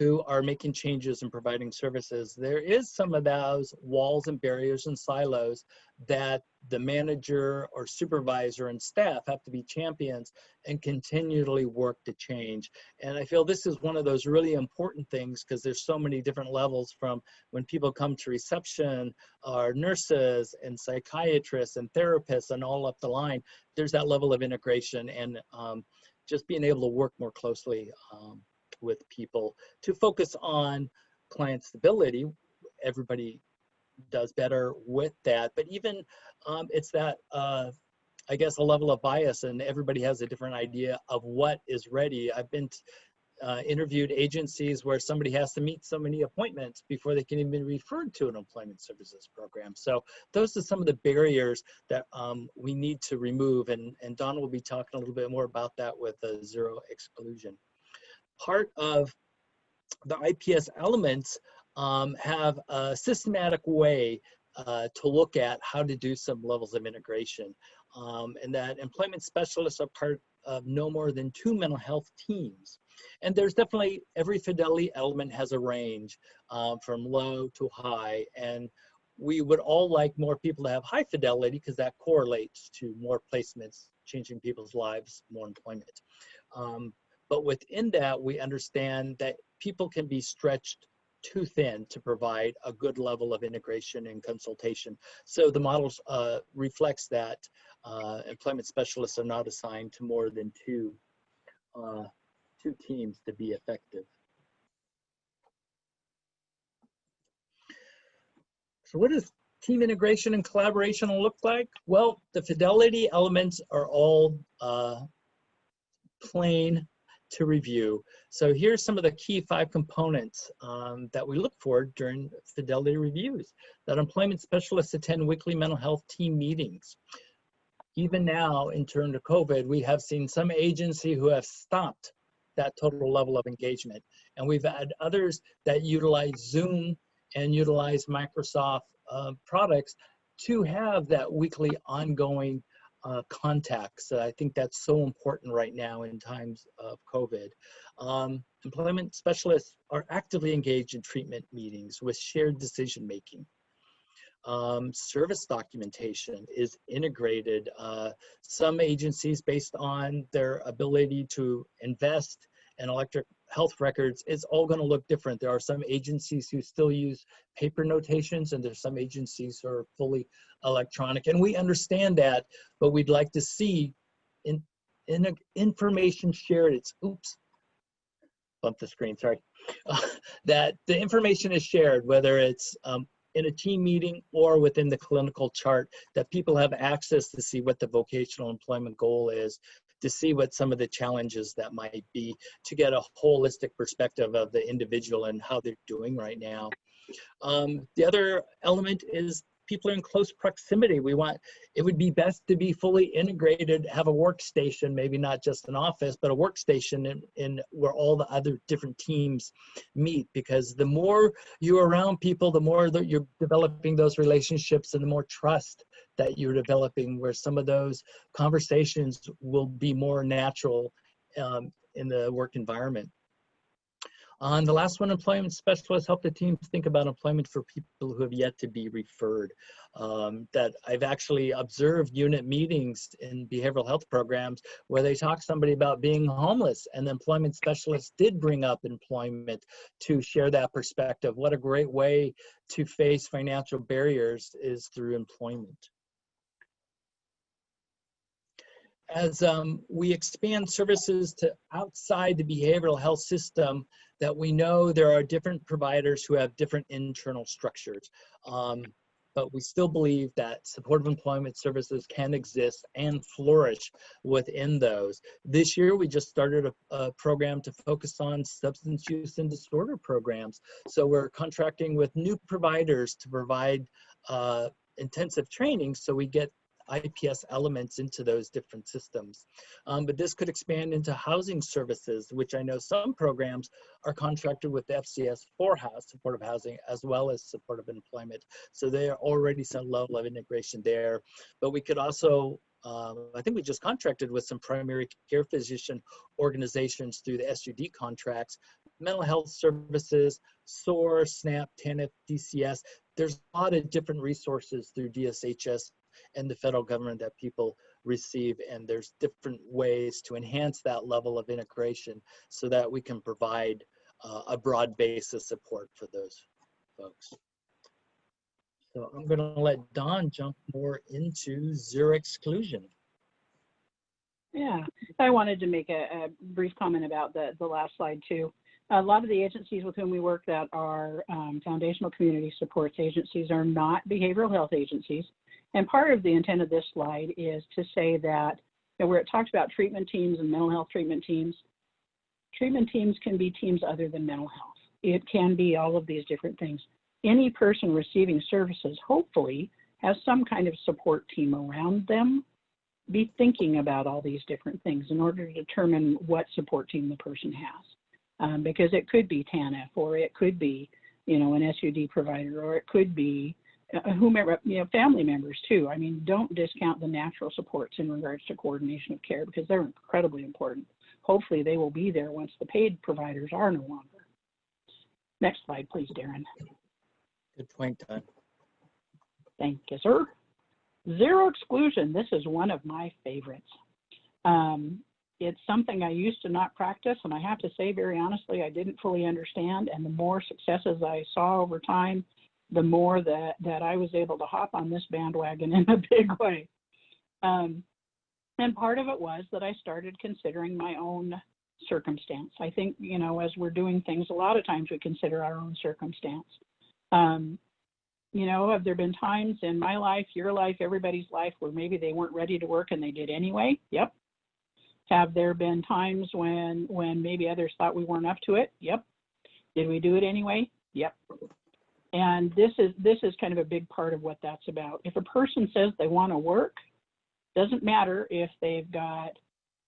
who are making changes and providing services, there is some of those walls and barriers and silos that the manager or supervisor and staff have to be champions and continually work to change. And I feel this is one of those really important things because there's so many different levels, from when people come to reception, or nurses and psychiatrists and therapists and all up the line. There's that level of integration and just being able to work more closely with people to focus on client stability. Everybody does better with that, but even it's that I guess a level of bias, and everybody has a different idea of what is ready. I've been interviewed agencies where somebody has to meet so many appointments before they can even be referred to an employment services program. So those are some of the barriers that we need to remove, and Don will be talking a little bit more about that with zero exclusion. Part of the IPS elements have a systematic way to look at how to do some levels of integration, and that employment specialists are part of no more than 2 mental health teams. And there's definitely, every fidelity element has a range from low to high, and we would all like more people to have high fidelity because that correlates to more placements, changing people's lives, more employment. But within that, we understand that people can be stretched too thin to provide a good level of integration and consultation. So the model reflects that employment specialists are not assigned to more than two teams to be effective. So what does team integration and collaboration look like? Well, the fidelity elements are all plain to review. So here's some of the key 5 components that we look for during fidelity reviews. That employment specialists attend weekly mental health team meetings. Even now, in turn to COVID, we have seen some agency who have stopped that total level of engagement. And we've had others that utilize Zoom and utilize Microsoft products to have that weekly ongoing contacts. I think that's so important right now in times of COVID. Employment specialists are actively engaged in treatment meetings with shared decision making. Service documentation is integrated. Some agencies, based on their ability to invest in electronic health records, it's all going to look different. There are some agencies who still use paper notations, and there's some agencies who are fully electronic, and we understand that, but we'd like to see information shared. It's, oops, bump the screen, sorry. That the information is shared, whether it's in a team meeting or within the clinical chart, that people have access to see what the vocational employment goal is, to see what some of the challenges that might be, to get a holistic perspective of the individual and how they're doing right now. The other element is people are in close proximity. It would be best to be fully integrated, have a workstation, maybe not just an office, but a workstation in where all the other different teams meet, because the more you're around people, the more that you're developing those relationships and the more trust that you're developing, where some of those conversations will be more natural in the work environment. On the last one, employment specialists help the teams think about employment for people who have yet to be referred. That I've actually observed unit meetings in behavioral health programs where they talk to somebody about being homeless, and the employment specialist did bring up employment to share that perspective. What a great way to face financial barriers is through employment. As we expand services to outside the behavioral health system, that we know there are different providers who have different internal structures. But we still believe that supportive employment services can exist and flourish within those. This year, we just started a program to focus on substance use and disorder programs. So we're contracting with new providers to provide intensive training, so we get IPS elements into those different systems. But this could expand into housing services, which I know some programs are contracted with the FCS for supportive housing, as well as supportive employment. So there are already some level of integration there. But we could also, I think we just contracted with some primary care physician organizations through the SUD contracts, mental health services, SOAR, SNAP, TANF, DCS. There's a lot of different resources through DSHS and the federal government that people receive, and there's different ways to enhance that level of integration so that we can provide a broad base of support for those folks. So I'm going to let Dawn jump more into zero exclusion. Yeah, I wanted to make a brief comment about the last slide too. A lot of the agencies with whom we work that are foundational community supports agencies are not behavioral health agencies. And part of the intent of this slide is to say that, where it talks about treatment teams and mental health treatment teams can be teams other than mental health. It can be all of these different things. Any person receiving services, hopefully, has some kind of support team around them. Be thinking about all these different things in order to determine what support team the person has. Because it could be TANF, or it could be, an SUD provider, or it could be whomever, family members too. I mean, don't discount the natural supports in regards to coordination of care, because they're incredibly important. Hopefully they will be there once the paid providers are no longer. Next slide, please, Darren. Good point, Don. Thank you, sir. Zero exclusion. This is one of my favorites. It's something I used to not practice, and I have to say, very honestly, I didn't fully understand. And the more successes I saw over time, the more that I was able to hop on this bandwagon in a big way. And part of it was that I started considering my own circumstance. I think, as we're doing things, a lot of times we consider our own circumstance. Have there been times in my life, your life, everybody's life, where maybe they weren't ready to work and they did anyway? Yep. Have there been times when maybe others thought we weren't up to it? Yep. Did we do it anyway? Yep. And this is kind of a big part of what that's about. If a person says they want to work, doesn't matter if they've got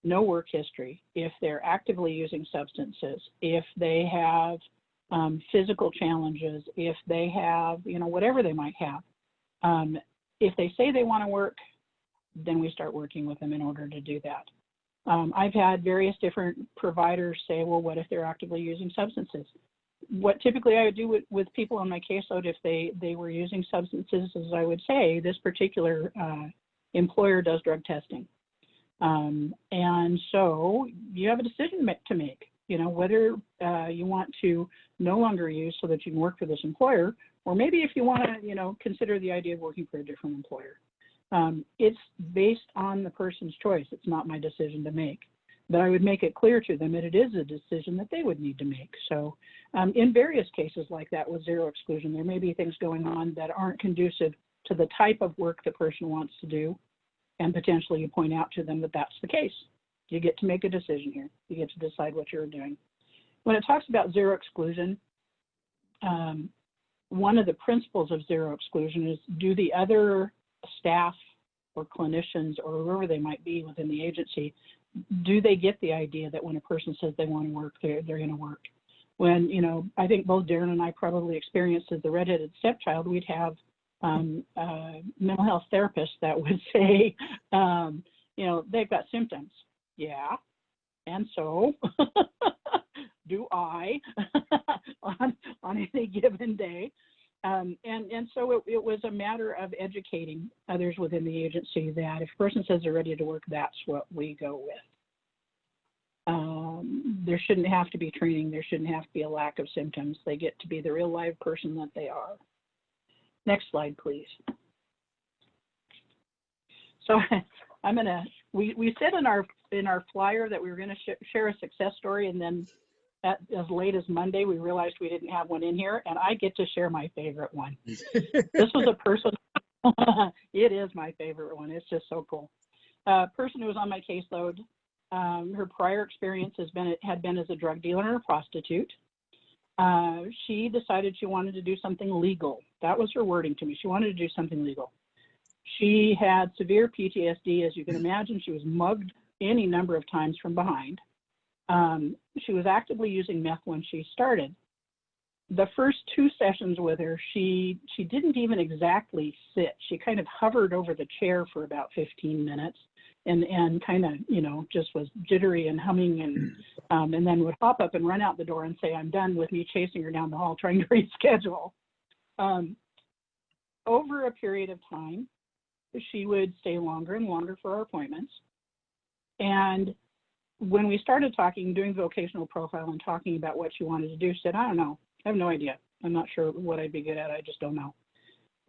no work history, if they're actively using substances, if they have physical challenges, if they have, whatever they might have. If they say they want to work, then we start working with them in order to do that. I've had various different providers say, well, what if they're actively using substances? What typically I would do with people on my caseload if they were using substances is I would say this particular employer does drug testing. And so you have a decision to make, whether you want to no longer use so that you can work for this employer, or maybe if you want to, consider the idea of working for a different employer. It's based on the person's choice. It's not my decision to make. But I would make it clear to them that it is a decision that they would need to make. So in various cases like that with zero exclusion, there may be things going on that aren't conducive to the type of work the person wants to do, and potentially you point out to them that that's the case. You get to make a decision here. You get to decide what you're doing. When it talks about zero exclusion, one of the principles of zero exclusion is, do the other staff or clinicians or whoever they might be within the agency, do they get the idea that when a person says they want to work, they're going to work? When, I think both Darren and I probably experienced as the redheaded stepchild, we'd have mental health therapists that would say, they've got symptoms. Yeah. And so do I on any given day. And so it was a matter of educating others within the agency that if a person says they're ready to work, that's what we go with. There shouldn't have to be training. There shouldn't have to be a lack of symptoms. They get to be the real live person that they are. Next slide, please. So we said in our flyer that we were going to share a success story, and then as late as Monday, we realized we didn't have one in here, and I get to share my favorite one. This was a person, it is my favorite one. It's just so cool. A person who was on my caseload, her prior experience had been as a drug dealer and a prostitute. She decided she wanted to do something legal. That was her wording to me. She wanted to do something legal. She had severe PTSD, as you can imagine. She was mugged any number of times from behind. She was actively using meth when she started. The first 2 sessions with her, she didn't even exactly sit. She kind of hovered over the chair for about 15 minutes. and kind of, you know, just was jittery and humming and then would hop up and run out the door and say, I'm done, with me chasing her down the hall trying to reschedule. Over a period of time, she would stay longer and longer for our appointments. And when we started talking, doing vocational profile and talking about what she wanted to do, she said, I don't know. I have no idea. I'm not sure what I'd be good at. I just don't know.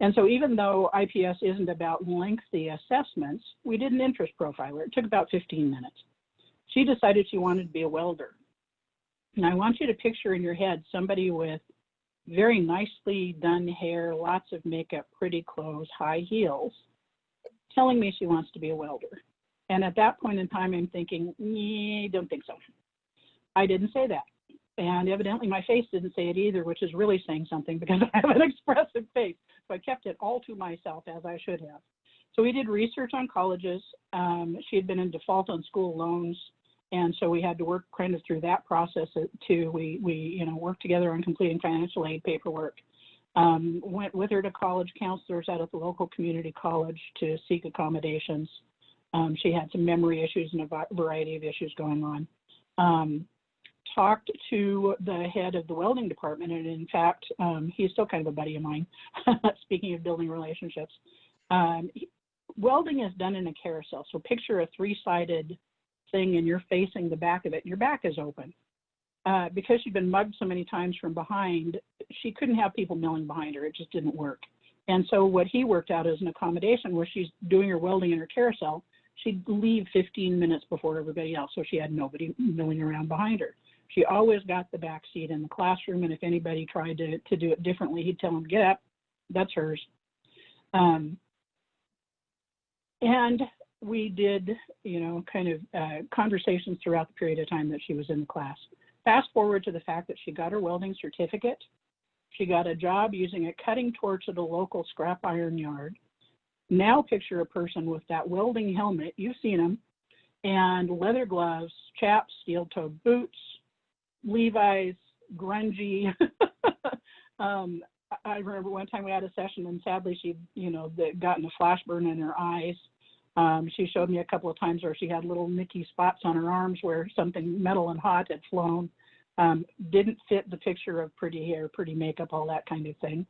And so even though IPS isn't about lengthy assessments, we did an interest profiler. It took about 15 minutes. She decided she wanted to be a welder. And I want you to picture in your head somebody with very nicely done hair, lots of makeup, pretty clothes, high heels, telling me she wants to be a welder. And at that point in time, I'm thinking, don't think so. I didn't say that. And evidently my face didn't say it either, which is really saying something because I have an expressive face. So I kept it all to myself, as I should have. So we did research on colleges. She had been in default on school loans. And so we had to work kind of through that process too. We worked together on completing financial aid paperwork. Went with her to college counselors out at the local community college to seek accommodations. She had some memory issues and a variety of issues going on. Talked to the head of the welding department, and in fact, he's still kind of a buddy of mine, speaking of building relationships. Welding is done in a carousel, so picture a three-sided thing and you're facing the back of it, and your back is open. Because she'd been mugged so many times from behind, she couldn't have people milling behind her. It just didn't work. And so what he worked out as an accommodation where she's doing her welding in her carousel, she'd leave 15 minutes before everybody else, so she had nobody milling around behind her. She always got the back seat in the classroom, and if anybody tried to do it differently, he'd tell them, get up, that's hers. And we did, kind of conversations throughout the period of time that she was in the class. Fast forward to the fact that she got her welding certificate. She got a job using a cutting torch at a local scrap iron yard. Now picture a person with that welding helmet, you've seen them, and leather gloves, chaps, steel-toed boots, Levi's, grungy. I remember one time we had a session, and sadly she'd, gotten a flash burn in her eyes. She showed me a couple of times where she had little Mickey spots on her arms where something metal and hot had flown. Didn't fit the picture of pretty hair, pretty makeup, all that kind of thing.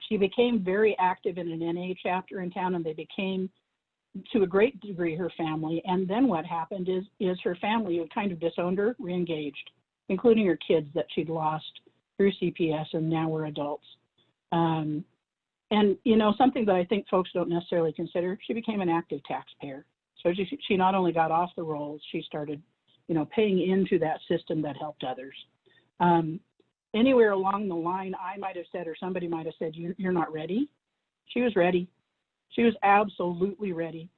She became very active in an NA chapter in town, and they became, to a great degree, her family. And then what happened is her family, who kind of disowned her, reengaged, including her kids that she'd lost through CPS and now were adults. And, something that I think folks don't necessarily consider, she became an active taxpayer. So she not only got off the rolls, she started, paying into that system that helped others. Anywhere along the line, I might have said, or somebody might have said, you're not ready. She was ready. She was absolutely ready.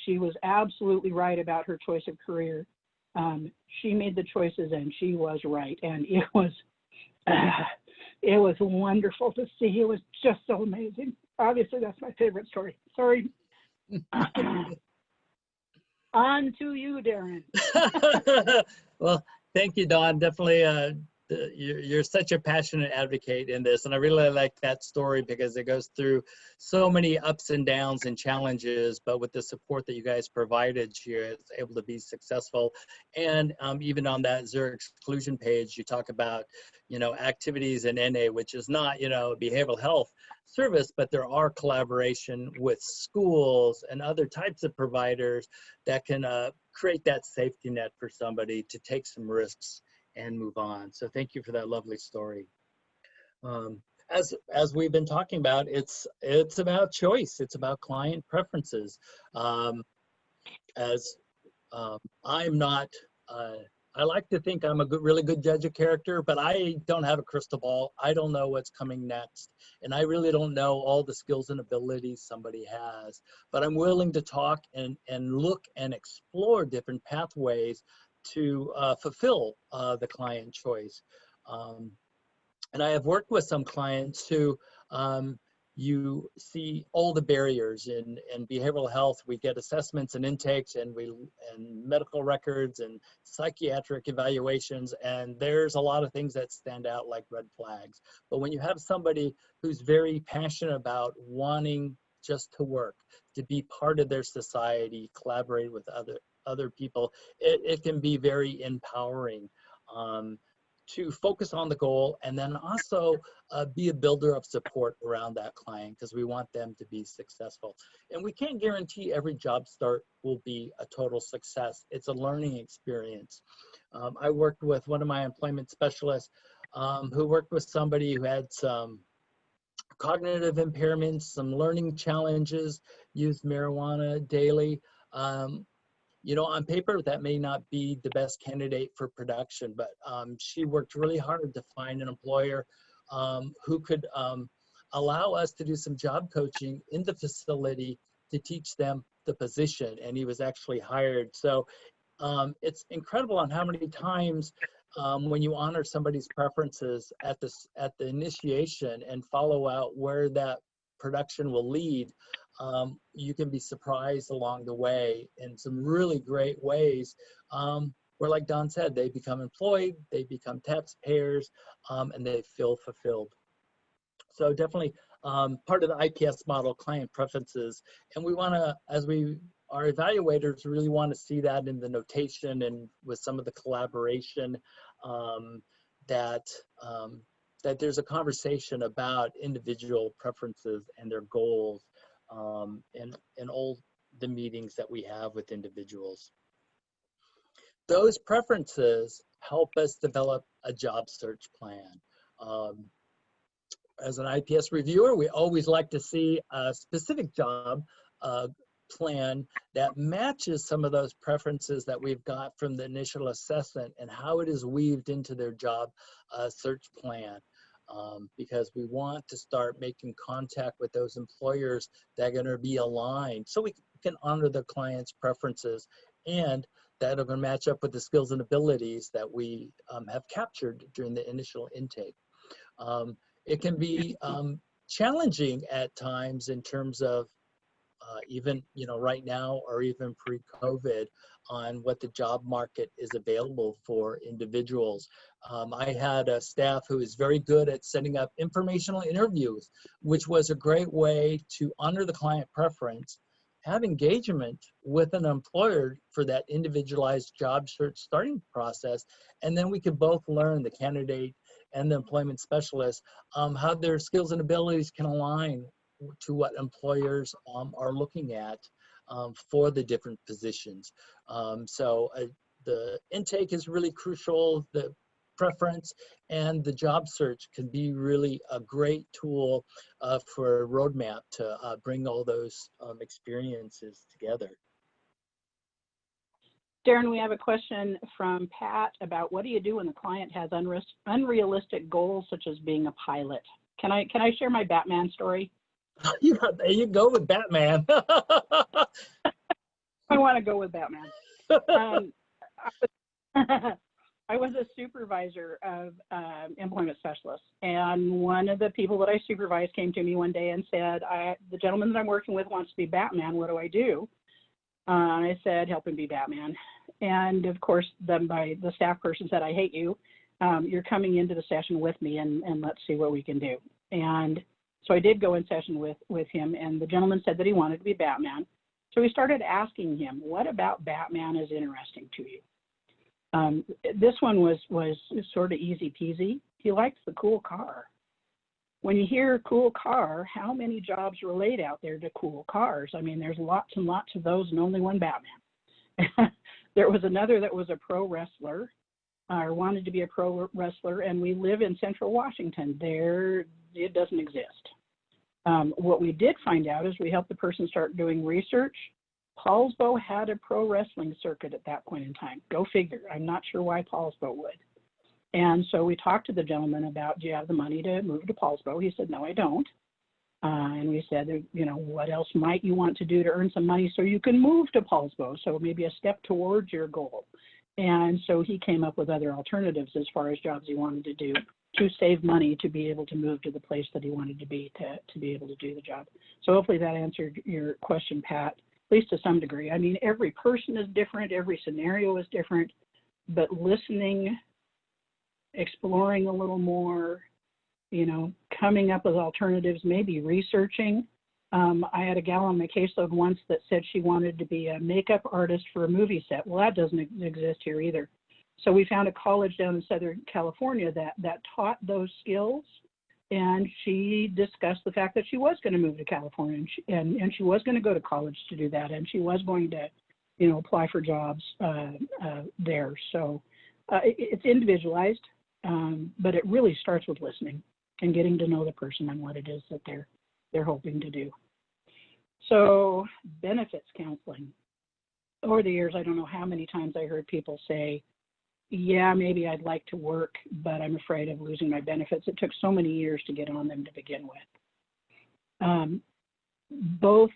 She was absolutely right about her choice of career. She made the choices and she was right. And it was wonderful to see. It was just so amazing. Obviously, that's my favorite story. Sorry. On to you, Darren. Well, thank you, Dawn. Definitely, you're such a passionate advocate in this, and I really like that story because it goes through so many ups and downs and challenges, but with the support that you guys provided, she was able to be successful. And even on that Zero Exclusion page, you talk about, activities in NA, which is not, behavioral health service, but there are collaboration with schools and other types of providers that can create that safety net for somebody to take some risks and move on. So thank you for that lovely story. As we've been talking about, it's about choice. It's about client preferences. I'm not, I like to think I'm a really good judge of character, but I don't have a crystal ball. I don't know what's coming next. And I really don't know all the skills and abilities somebody has, but I'm willing to talk and look and explore different pathways to fulfill the client choice. And I have worked with some clients who you see all the barriers in behavioral health. We get assessments and intakes and medical records and psychiatric evaluations, and there's a lot of things that stand out like red flags. But when you have somebody who's very passionate about wanting just to work, to be part of their society, collaborate with other people. It can be very empowering to focus on the goal, and then also be a builder of support around that client, because we want them to be successful. And we can't guarantee every job start will be a total success. It's a learning experience. I worked with one of my employment specialists who worked with somebody who had some cognitive impairments, some learning challenges, used marijuana daily. You know, on paper, that may not be the best candidate for production, but she worked really hard to find an employer who could allow us to do some job coaching in the facility to teach them the position, and he was actually hired. So it's incredible on how many times when you honor somebody's preferences at the initiation and follow out where that production will lead, you can be surprised along the way in some really great ways where, like Don said, they become employed, they become taxpayers, and they feel fulfilled. So definitely part of the IPS model, client preferences, and we want to, as our evaluators really want to see that in the notation and with some of the collaboration that there's a conversation about individual preferences and their goals in all the meetings that we have with individuals. Those preferences help us develop a job search plan. As an IPS reviewer, we always like to see a specific job plan that matches some of those preferences that we've got from the initial assessment and how it is weaved into their job search plan. Because we want to start making contact with those employers that are going to be aligned so we can honor the client's preferences, and that are going to match up with the skills and abilities that we have captured during the initial intake. It can be challenging at times in terms of even, you know, right now or even pre-COVID on what the job market is available for individuals. I had a staff who is very good at setting up informational interviews, which was a great way to honor the client preference, have engagement with an employer for that individualized job search starting process, and then we could both learn, the candidate and the employment specialist, how their skills and abilities can align to what employers are looking at for the different positions. So the intake is really crucial, the preference, and the job search can be really a great tool for a roadmap to bring all those experiences together. Darren, we have a question from Pat about what do you do when the client has unrealistic goals, such as being a pilot? Can I share my Batman story? Yeah, there you go with Batman. I want to go with Batman. I was a supervisor of employment specialists, and one of the people that I supervised came to me one day and said, the gentleman that I'm working with wants to be Batman. What do I do? And I said, help him be Batman. And of course, then the staff person said, I hate you. You're coming into the session with me, and let's see what we can do. And so I did go in session with him, and the gentleman said that he wanted to be Batman. So we started asking him, what about Batman is interesting to you? This one was sort of easy peasy. He likes the cool car. When you hear cool car, how many jobs relate out there to cool cars? I mean, there's lots and lots of those and only one Batman. There was another that was a pro wrestler, or wanted to be a pro wrestler, and we live in Central Washington. There, it doesn't exist. What we did find out is we helped the person start doing research. Paulsbo had a pro wrestling circuit at that point in time. Go figure. I'm not sure why Paulsbo would. And so we talked to the gentleman about, do you have the money to move to Paulsbo? He said, no, I don't. And we said, you know, what else might you want to do to earn some money so you can move to Paulsbo? So maybe a step towards your goal. And so he came up with other alternatives as far as jobs he wanted to do to save money to be able to move to the place that he wanted to be able to do the job. So hopefully that answered your question, Pat, at least to some degree. I mean, every person is different, every scenario is different, but listening, exploring a little more, you know, coming up with alternatives, maybe researching I had a gal on my caseload once that said she wanted to be a makeup artist for a movie set. Well, that doesn't exist here either. So we found a college down in Southern California that taught those skills, and she discussed the fact that she was going to move to California, and she was going to go to college to do that, and she was going to, you know, apply for jobs there. So it's individualized, but it really starts with listening and getting to know the person and what it is that they're hoping to do. So benefits counseling. Over the years, I don't know how many times I heard people say, yeah, maybe I'd like to work, but I'm afraid of losing my benefits. It took so many years to get on them to begin with. Both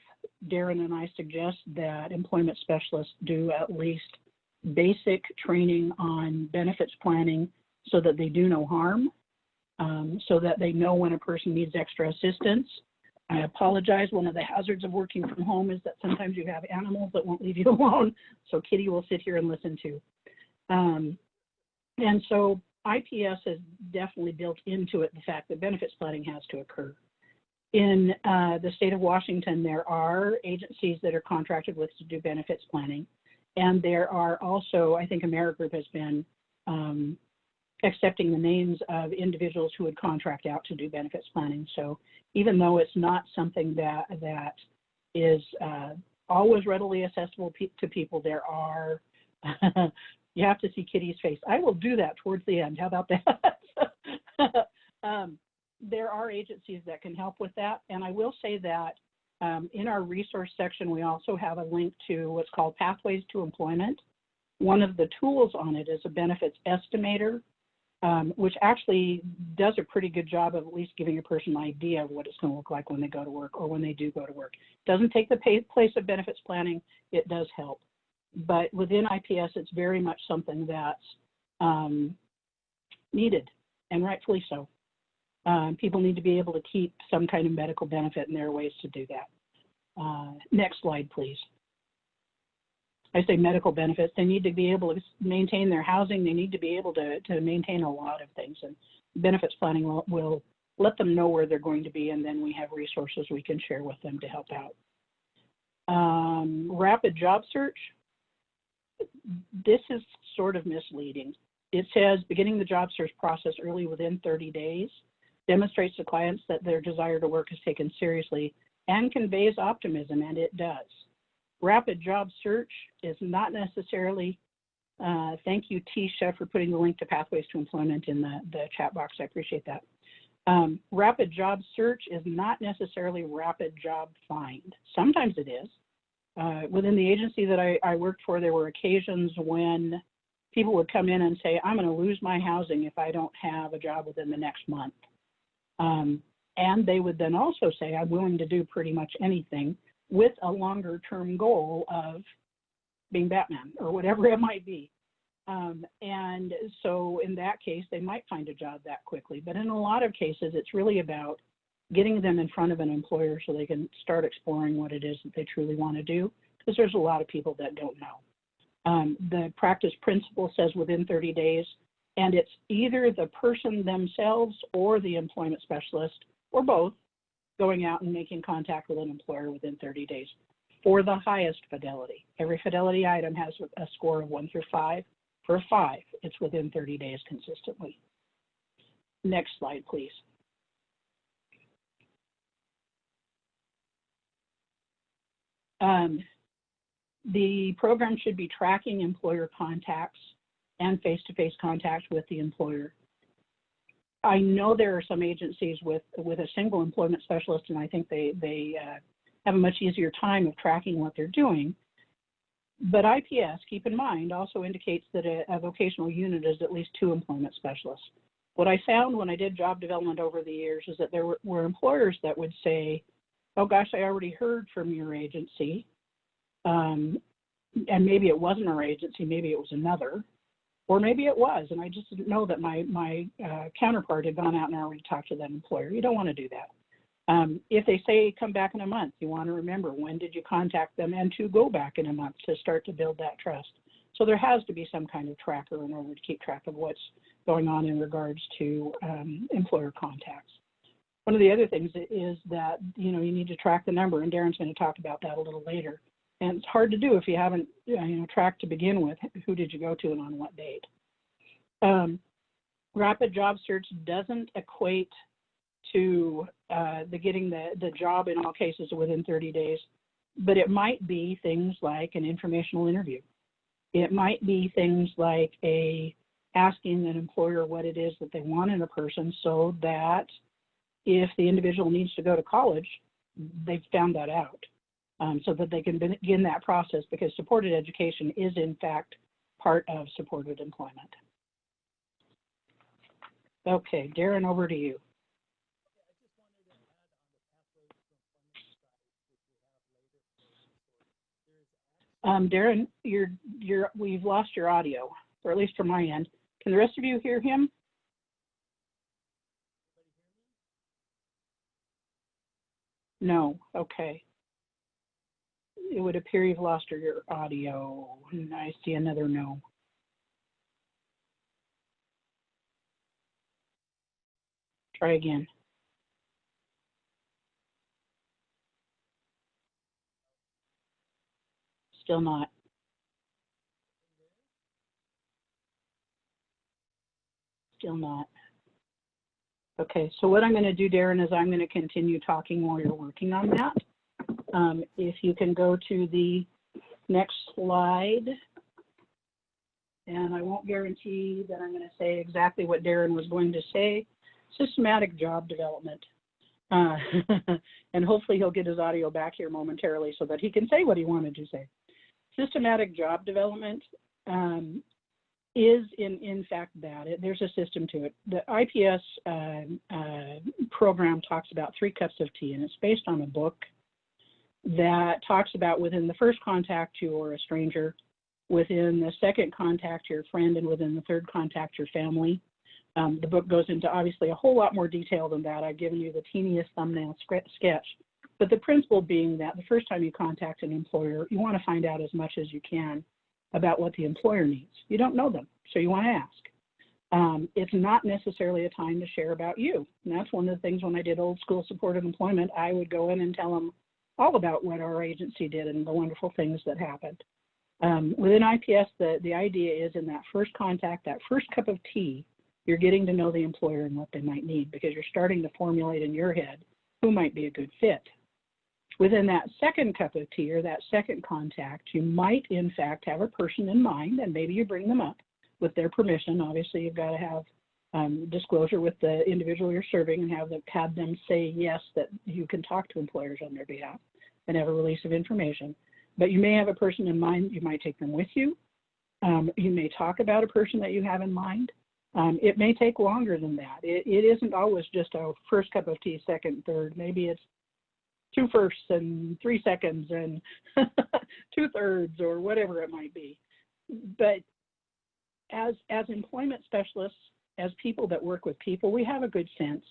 Darren and I suggest that employment specialists do at least basic training on benefits planning so that they do no harm, so that they know when a person needs extra assistance. I apologize. One of the hazards of working from home is that sometimes you have animals that won't leave you alone. So Kitty will sit here and listen too. And so IPS has definitely built into it the fact that benefits planning has to occur. In the state of Washington, there are agencies that are contracted with to do benefits planning. And there are also, I think AmeriGroup has been accepting the names of individuals who would contract out to do benefits planning. So even though it's not something that is always readily accessible to people, there are, you have to see Kitty's face. I will do that towards the end. How about that? There are agencies that can help with that. And I will say that in our resource section, we also have a link to what's called Pathways to Employment. One of the tools on it is a benefits estimator, which actually does a pretty good job of at least giving a person an idea of what it's going to look like when they go to work or when they do go to work. It doesn't take the place of benefits planning. It does help. But within IPS, it's very much something that's needed, and rightfully so. People need to be able to keep some kind of medical benefit, and there are ways to do that. Next slide, please. I say medical benefits. They need to be able to maintain their housing. They need to be able to maintain a lot of things. And benefits planning will let them know where they're going to be, and then we have resources we can share with them to help out. Rapid job search. This is sort of misleading. It says beginning the job search process early within 30 days demonstrates to clients that their desire to work is taken seriously and conveys optimism, and it does. Rapid job search is not necessarily, thank you, Tisha, for putting the link to Pathways to Employment in the chat box. I appreciate that. Rapid job search is not necessarily rapid job find. Sometimes it is. Within the agency that I worked for, there were occasions when people would come in and say, I'm going to lose my housing if I don't have a job within the next month. And they would then also say, I'm willing to do pretty much anything with a longer term goal of being Batman or whatever it might be. And so in that case, they might find a job that quickly. But in a lot of cases, it's really about getting them in front of an employer so they can start exploring what it is that they truly want to do, because there's a lot of people that don't know. The practice principle says within 30 days, and it's either the person themselves or the employment specialist or both going out and making contact with an employer within 30 days for the highest fidelity. Every fidelity item has a score of 1 through 5. For a 5, it's within 30 days consistently. Next slide, please. The program should be tracking employer contacts and face-to-face contact with the employer. I know there are some agencies with a single employment specialist, and I think they have a much easier time of tracking what they're doing. But IPS, keep in mind, also indicates that a vocational unit is at least 2 employment specialists. What I found when I did job development over the years is that there were employers that would say, oh gosh, I already heard from your agency, and maybe it wasn't our agency, maybe it was another, or maybe it was, and I just didn't know that my counterpart had gone out and already talked to that employer. You don't want to do that. If they say come back in a month, you want to remember when did you contact them and to go back in a month to start to build that trust. So there has to be some kind of tracker in order to keep track of what's going on in regards to employer contacts. One of the other things is that, you need to track the number, and Darren's going to talk about that a little later. And it's hard to do if you haven't, tracked to begin with. Who did you go to and on what date? Rapid job search doesn't equate to getting the job in all cases within 30 days, but it might be things like an informational interview. It might be things like asking an employer what it is that they want in a person, so that if the individual needs to go to college, they've found that out, so that they can begin that process, because supported education is in fact part of supported employment. Okay, Darren, over to you. Darren, we've lost your audio, or at least from my end. Can the rest of you hear him? No, okay. It would appear you've lost your audio. I see another no. Try again. Still not. Still not. Okay, so what I'm going to do, Darren, is I'm going to continue talking while you're working on that. If you can go to the next slide, and I won't guarantee that I'm going to say exactly what Darren was going to say. Systematic job development. And hopefully he'll get his audio back here momentarily so that he can say what he wanted to say. Systematic job development is in fact that. There's a system to it. The IPS program talks about 3 cups of tea, and it's based on a book that talks about within the first contact you're a stranger, within the second contact your friend, and within the third contact your family. The book goes into obviously a whole lot more detail than that. I've given you the teeniest thumbnail sketch, but the principle being that the first time you contact an employer, you want to find out as much as you can about what the employer needs. You don't know them, so you want to ask. It's not necessarily a time to share about you. And that's one of the things when I did old school supported employment, I would go in and tell them all about what our agency did and the wonderful things that happened. Within IPS, the idea is in that first contact, that first cup of tea, you're getting to know the employer and what they might need, because you're starting to formulate in your head who might be a good fit. Within that second cup of tea, or that second contact, you might in fact have a person in mind, and maybe you bring them up with their permission. Obviously, you've got to have disclosure with the individual you're serving, and have them say yes, that you can talk to employers on their behalf and have a release of information. But you may have a person in mind. You might take them with you. You may talk about a person that you have in mind. It may take longer than that. It isn't always just a first cup of tea, second, third. Maybe it's 2 firsts and 3 seconds and 2/3, or whatever it might be. But as employment specialists, as people that work with people, we have a good sense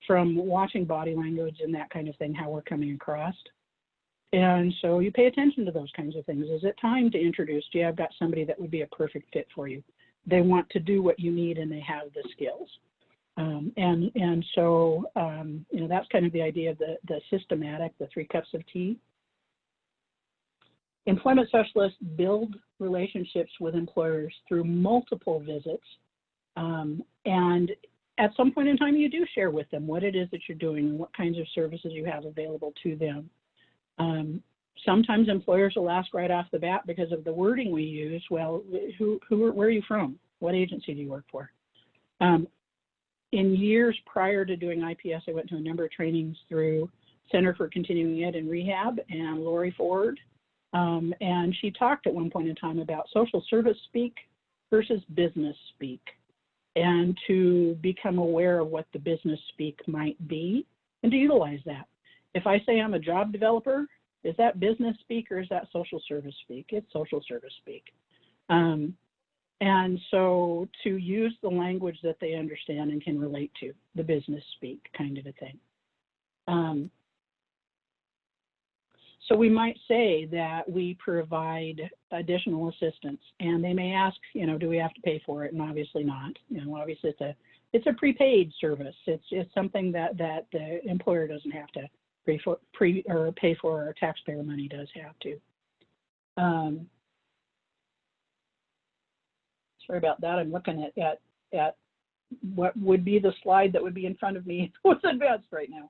from watching body language and that kind of thing, how we're coming across. And so you pay attention to those kinds of things. Is it time to introduce, yeah, I've got somebody that would be a perfect fit for you. They want to do what you need and they have the skills. So that's kind of the idea of the systematic, the 3 cups of tea. Employment specialists build relationships with employers through multiple visits. And at some point in time, you do share with them what it is that you're doing and what kinds of services you have available to them. Sometimes employers will ask right off the bat, because of the wording we use, well, where are you from? What agency do you work for? In years prior to doing IPS, I went to a number of trainings through Center for Continuing Ed and Rehab and Lori Ford. And she talked at one point in time about social service speak versus business speak, and to become aware of what the business speak might be and to utilize that. If I say I'm a job developer, is that business speak or is that social service speak? It's social service speak. And so to use the language that they understand and can relate to, the business speak kind of a thing. So we might say that we provide additional assistance, and they may ask, you know, do we have to pay for it? And obviously not. You know, obviously it's a prepaid service. It's something that the employer doesn't have to pay for, or taxpayer money does have to. Sorry about that. I'm looking at what would be the slide that would be in front of me. What's advanced right now?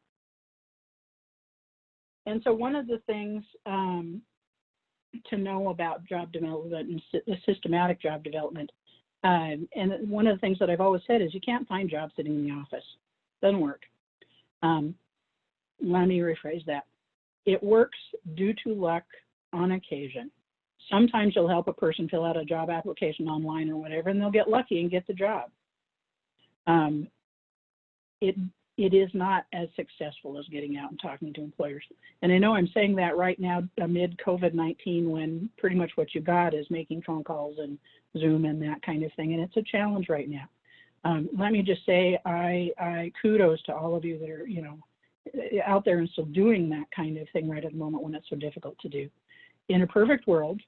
And so one of the things to know about job development and systematic job development, and one of the things that I've always said is you can't find jobs sitting in the office. Doesn't work. Let me rephrase that. It works due to luck on occasion. Sometimes you'll help a person fill out a job application online or whatever, and they'll get lucky and get the job. It is not as successful as getting out and talking to employers. And I know I'm saying that right now amid COVID-19, when pretty much what you got is making phone calls and Zoom and that kind of thing, and it's a challenge right now. Let me just say, I kudos to all of you that are, you know, out there and still doing that kind of thing right at the moment when it's so difficult to do. In a perfect world,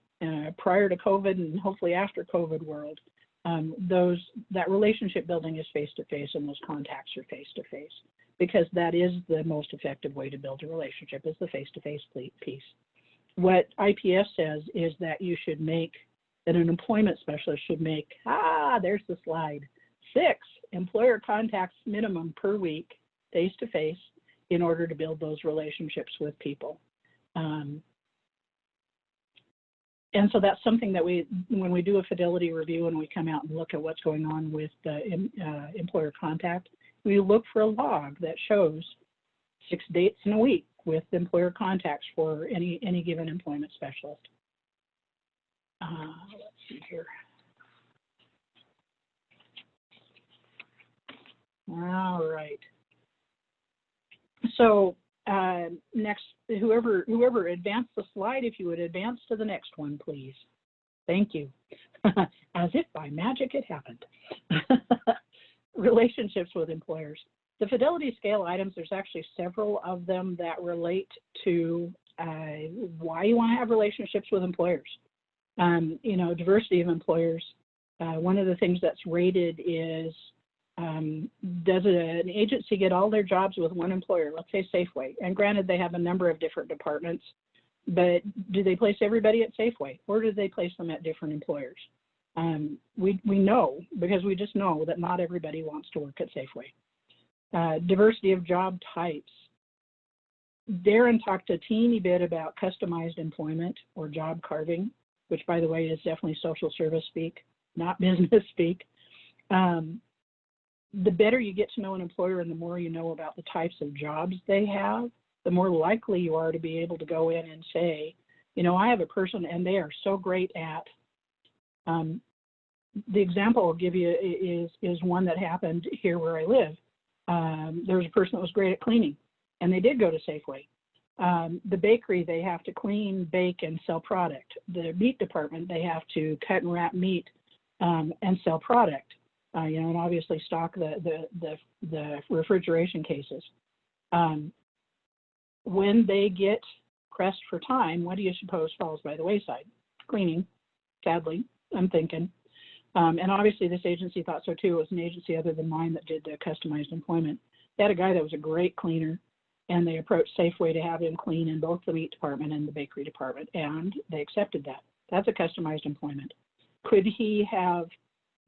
prior to COVID and hopefully after COVID world, that relationship building is face-to-face and those contacts are face-to-face, because that is the most effective way to build a relationship, is the face-to-face piece. What IPS says is that that an employment specialist should make, there's the slide, 6 employer contacts minimum per week, face-to-face, in order to build those relationships with people. And so that's something that when we do a fidelity review and we come out and look at what's going on with the employer contact, we look for a log that shows 6 dates in a week with employer contacts for any given employment specialist. Let's see here. All right. So next, whoever advanced the slide, if you would advance to the next one, please. Thank you. As if by magic it happened. Relationships with employers. The fidelity scale items, there's actually several of them that relate to why you want to have relationships with employers. You know, diversity of employers. One of the things that's rated is, does an agency get all their jobs with one employer, let's say Safeway? And granted, they have a number of different departments, but do they place everybody at Safeway, or do they place them at different employers? We know, because we just know that not everybody wants to work at Safeway. Diversity of job types. Darren talked a teeny bit about customized employment or job carving, which, by the way, is definitely social service speak, not business speak. The better you get to know an employer and the more you know about the types of jobs they have, the more likely you are to be able to go in and say, you know, I have a person and they are so great at, the example I'll give you is one that happened here where I live. There was a person that was great at cleaning, and they did go to Safeway. The bakery, they have to clean, bake, and sell product. The meat department, they have to cut and wrap meat and sell product. You know, and obviously stock the refrigeration cases. When they get pressed for time, what do you suppose falls by the wayside? Cleaning, sadly, I'm thinking. And obviously this agency thought so too. It was an agency other than mine that did the customized employment. They had a guy that was a great cleaner, and they approached Safeway to have him clean in both the meat department and the bakery department, and they accepted that. That's a customized employment. Could he have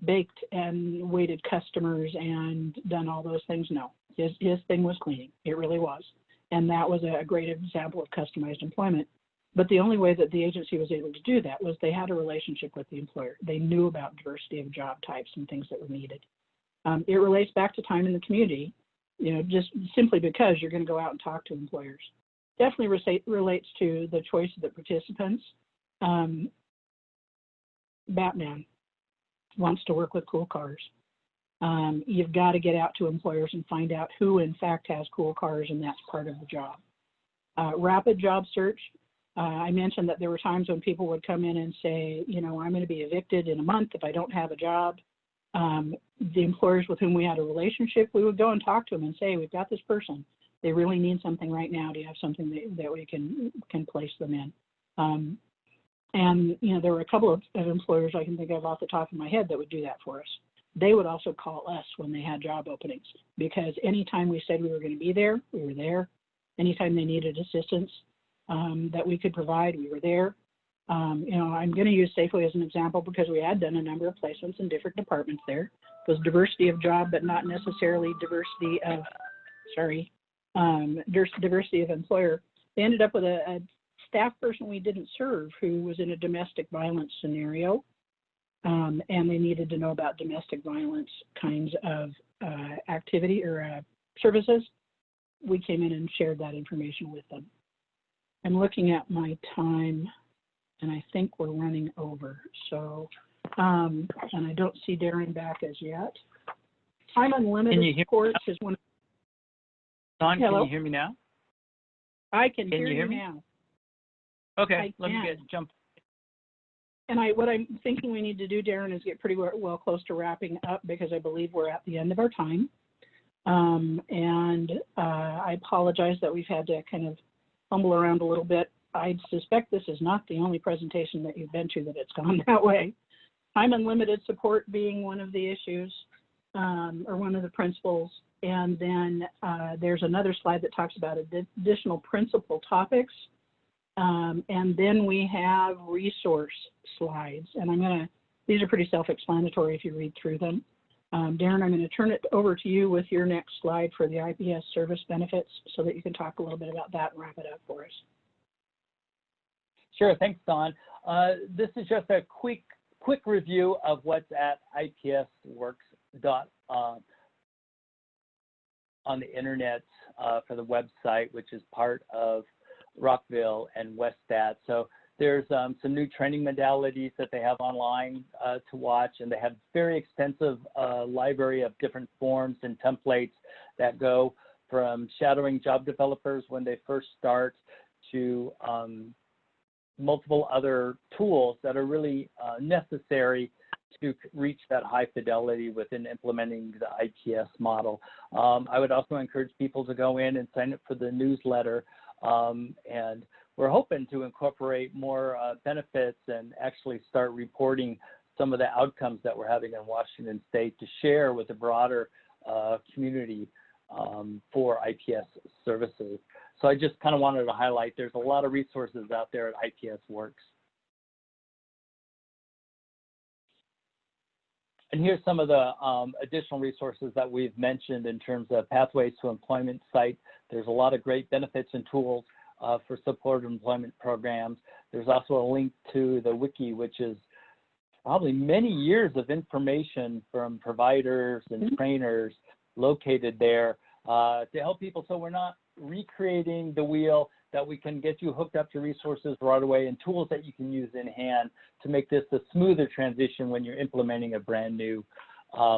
baked and waited customers and done all those things? No. His thing was cleaning. It really was. And that was a great example of customized employment. But the only way that the agency was able to do that was they had a relationship with the employer. They knew about diversity of job types and things that were needed. It relates back to time in the community, you know, just simply because you're going to go out and talk to employers. Definitely relates to the choice of the participants. Batman wants to work with cool cars. You've got to get out to employers and find out who in fact has cool cars, and that's part of the job. Rapid job search. I mentioned that there were times when people would come in and say, you know, I'm going to be evicted in a month if I don't have a job. The employers with whom we had a relationship, we would go and talk to them and say, we've got this person. they really need something right now. Do you have something that we can place them in? And, you know, there were a couple of employers I can think of off the top of my head that would do that for us. They would also call us when they had job openings, because anytime we said we were going to be there, we were there. Anytime they needed assistance that we could provide, we were there. You know, I'm going to use Safeway as an example because we had done a number of placements in different departments there. It was diversity of job, but not necessarily diversity of, diversity of employer. They ended up with a staff person we didn't serve who was in a domestic violence scenario, and they needed to know about domestic violence kinds of activity or services. We came in and shared that information with them. I'm looking at my time, and I think we're running over. So, and I don't see Darren back as yet. Time Unlimited Sports is one. Don, Hello? can you hear me now? I can hear you you now. Okay, let me jump. And what I'm thinking we need to do, Darren, is get pretty well close to wrapping up because I believe we're at the end of our time. I apologize that we've had to kind of fumble around a little bit. I suspect this is not the only presentation that you've been to that it's gone that way. Time Unlimited support being one of the issues, or one of the principles. And then there's another slide that talks about additional principal topics. And then we have resource slides. And these are pretty self-explanatory if you read through them. Darren, I'm going to turn it over to you with your next slide for the IPS service benefits so that you can talk a little bit about that and wrap it up for us. Sure, thanks, Don. This is just a quick review of what's at ipsworks.com on the internet for the website, which is part of Rockville and Westat. So there's some new training modalities that they have online to watch, and they have very extensive library of different forms and templates that go from shadowing job developers when they first start to multiple other tools that are really necessary to reach that high fidelity within implementing the IPS model. I would also encourage people to go in and sign up for the newsletter, and we're hoping to incorporate more benefits and actually start reporting some of the outcomes that we're having in Washington State to share with the broader community for IPS services. So I just kind of wanted to highlight there's a lot of resources out there at IPS Works. And here's some of the additional resources that we've mentioned in terms of pathways to employment site. There's a lot of great benefits and tools for supported employment programs. There's also a link to the wiki, which is probably many years of information from providers and trainers located there to help people so we're not recreating the wheel, that we can get you hooked up to resources right away and tools that you can use in hand to make this a smoother transition when you're implementing a brand new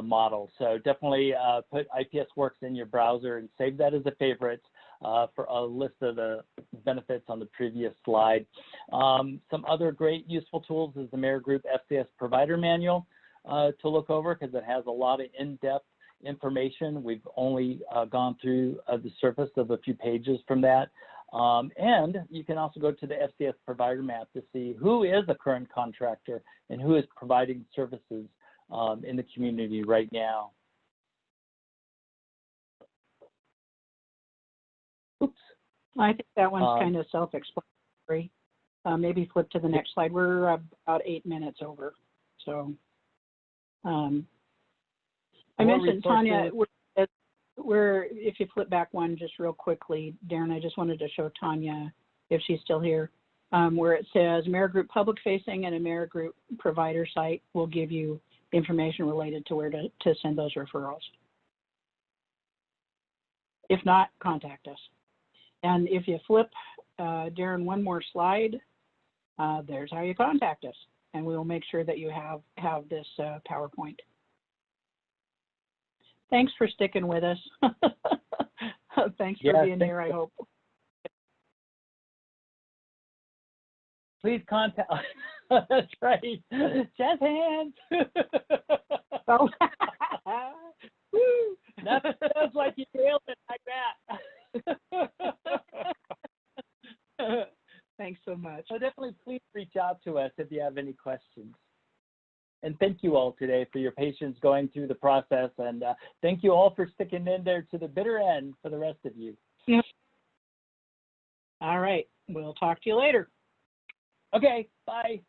model. So definitely put IPS Works in your browser and save that as a favorite for a list of the benefits on the previous slide. Some other great useful tools is the Mayor Group FCS Provider Manual to look over because it has a lot of in-depth information. We've only gone through the surface of a few pages from that. And you can also go to the FCS provider map to see who is a current contractor and who is providing services in the community right now. Oops. I think that one's kind of self-explanatory. Maybe flip to the next slide. We're about 8 minutes over. So I mentioned, Tanya, if you flip back one just real quickly, Darren, I just wanted to show Tanya, if she's still here, where it says Mayor Group Public Facing and a Mayor Group Provider site will give you information related to where to send those referrals. If not, contact us. And if you flip, Darren, one more slide, there's how you contact us. And we will make sure that you have this PowerPoint. Thanks for sticking with us. Thanks for being here, I hope. Please contact. That's right. Jazz hands. Oh. Woo. That's like you nailed it like that. much. So definitely please reach out to us if you have any questions. And thank you all today for your patience going through the process. And thank you all for sticking in there to the bitter end for the rest of you. All right. We'll talk to you later. Okay, bye.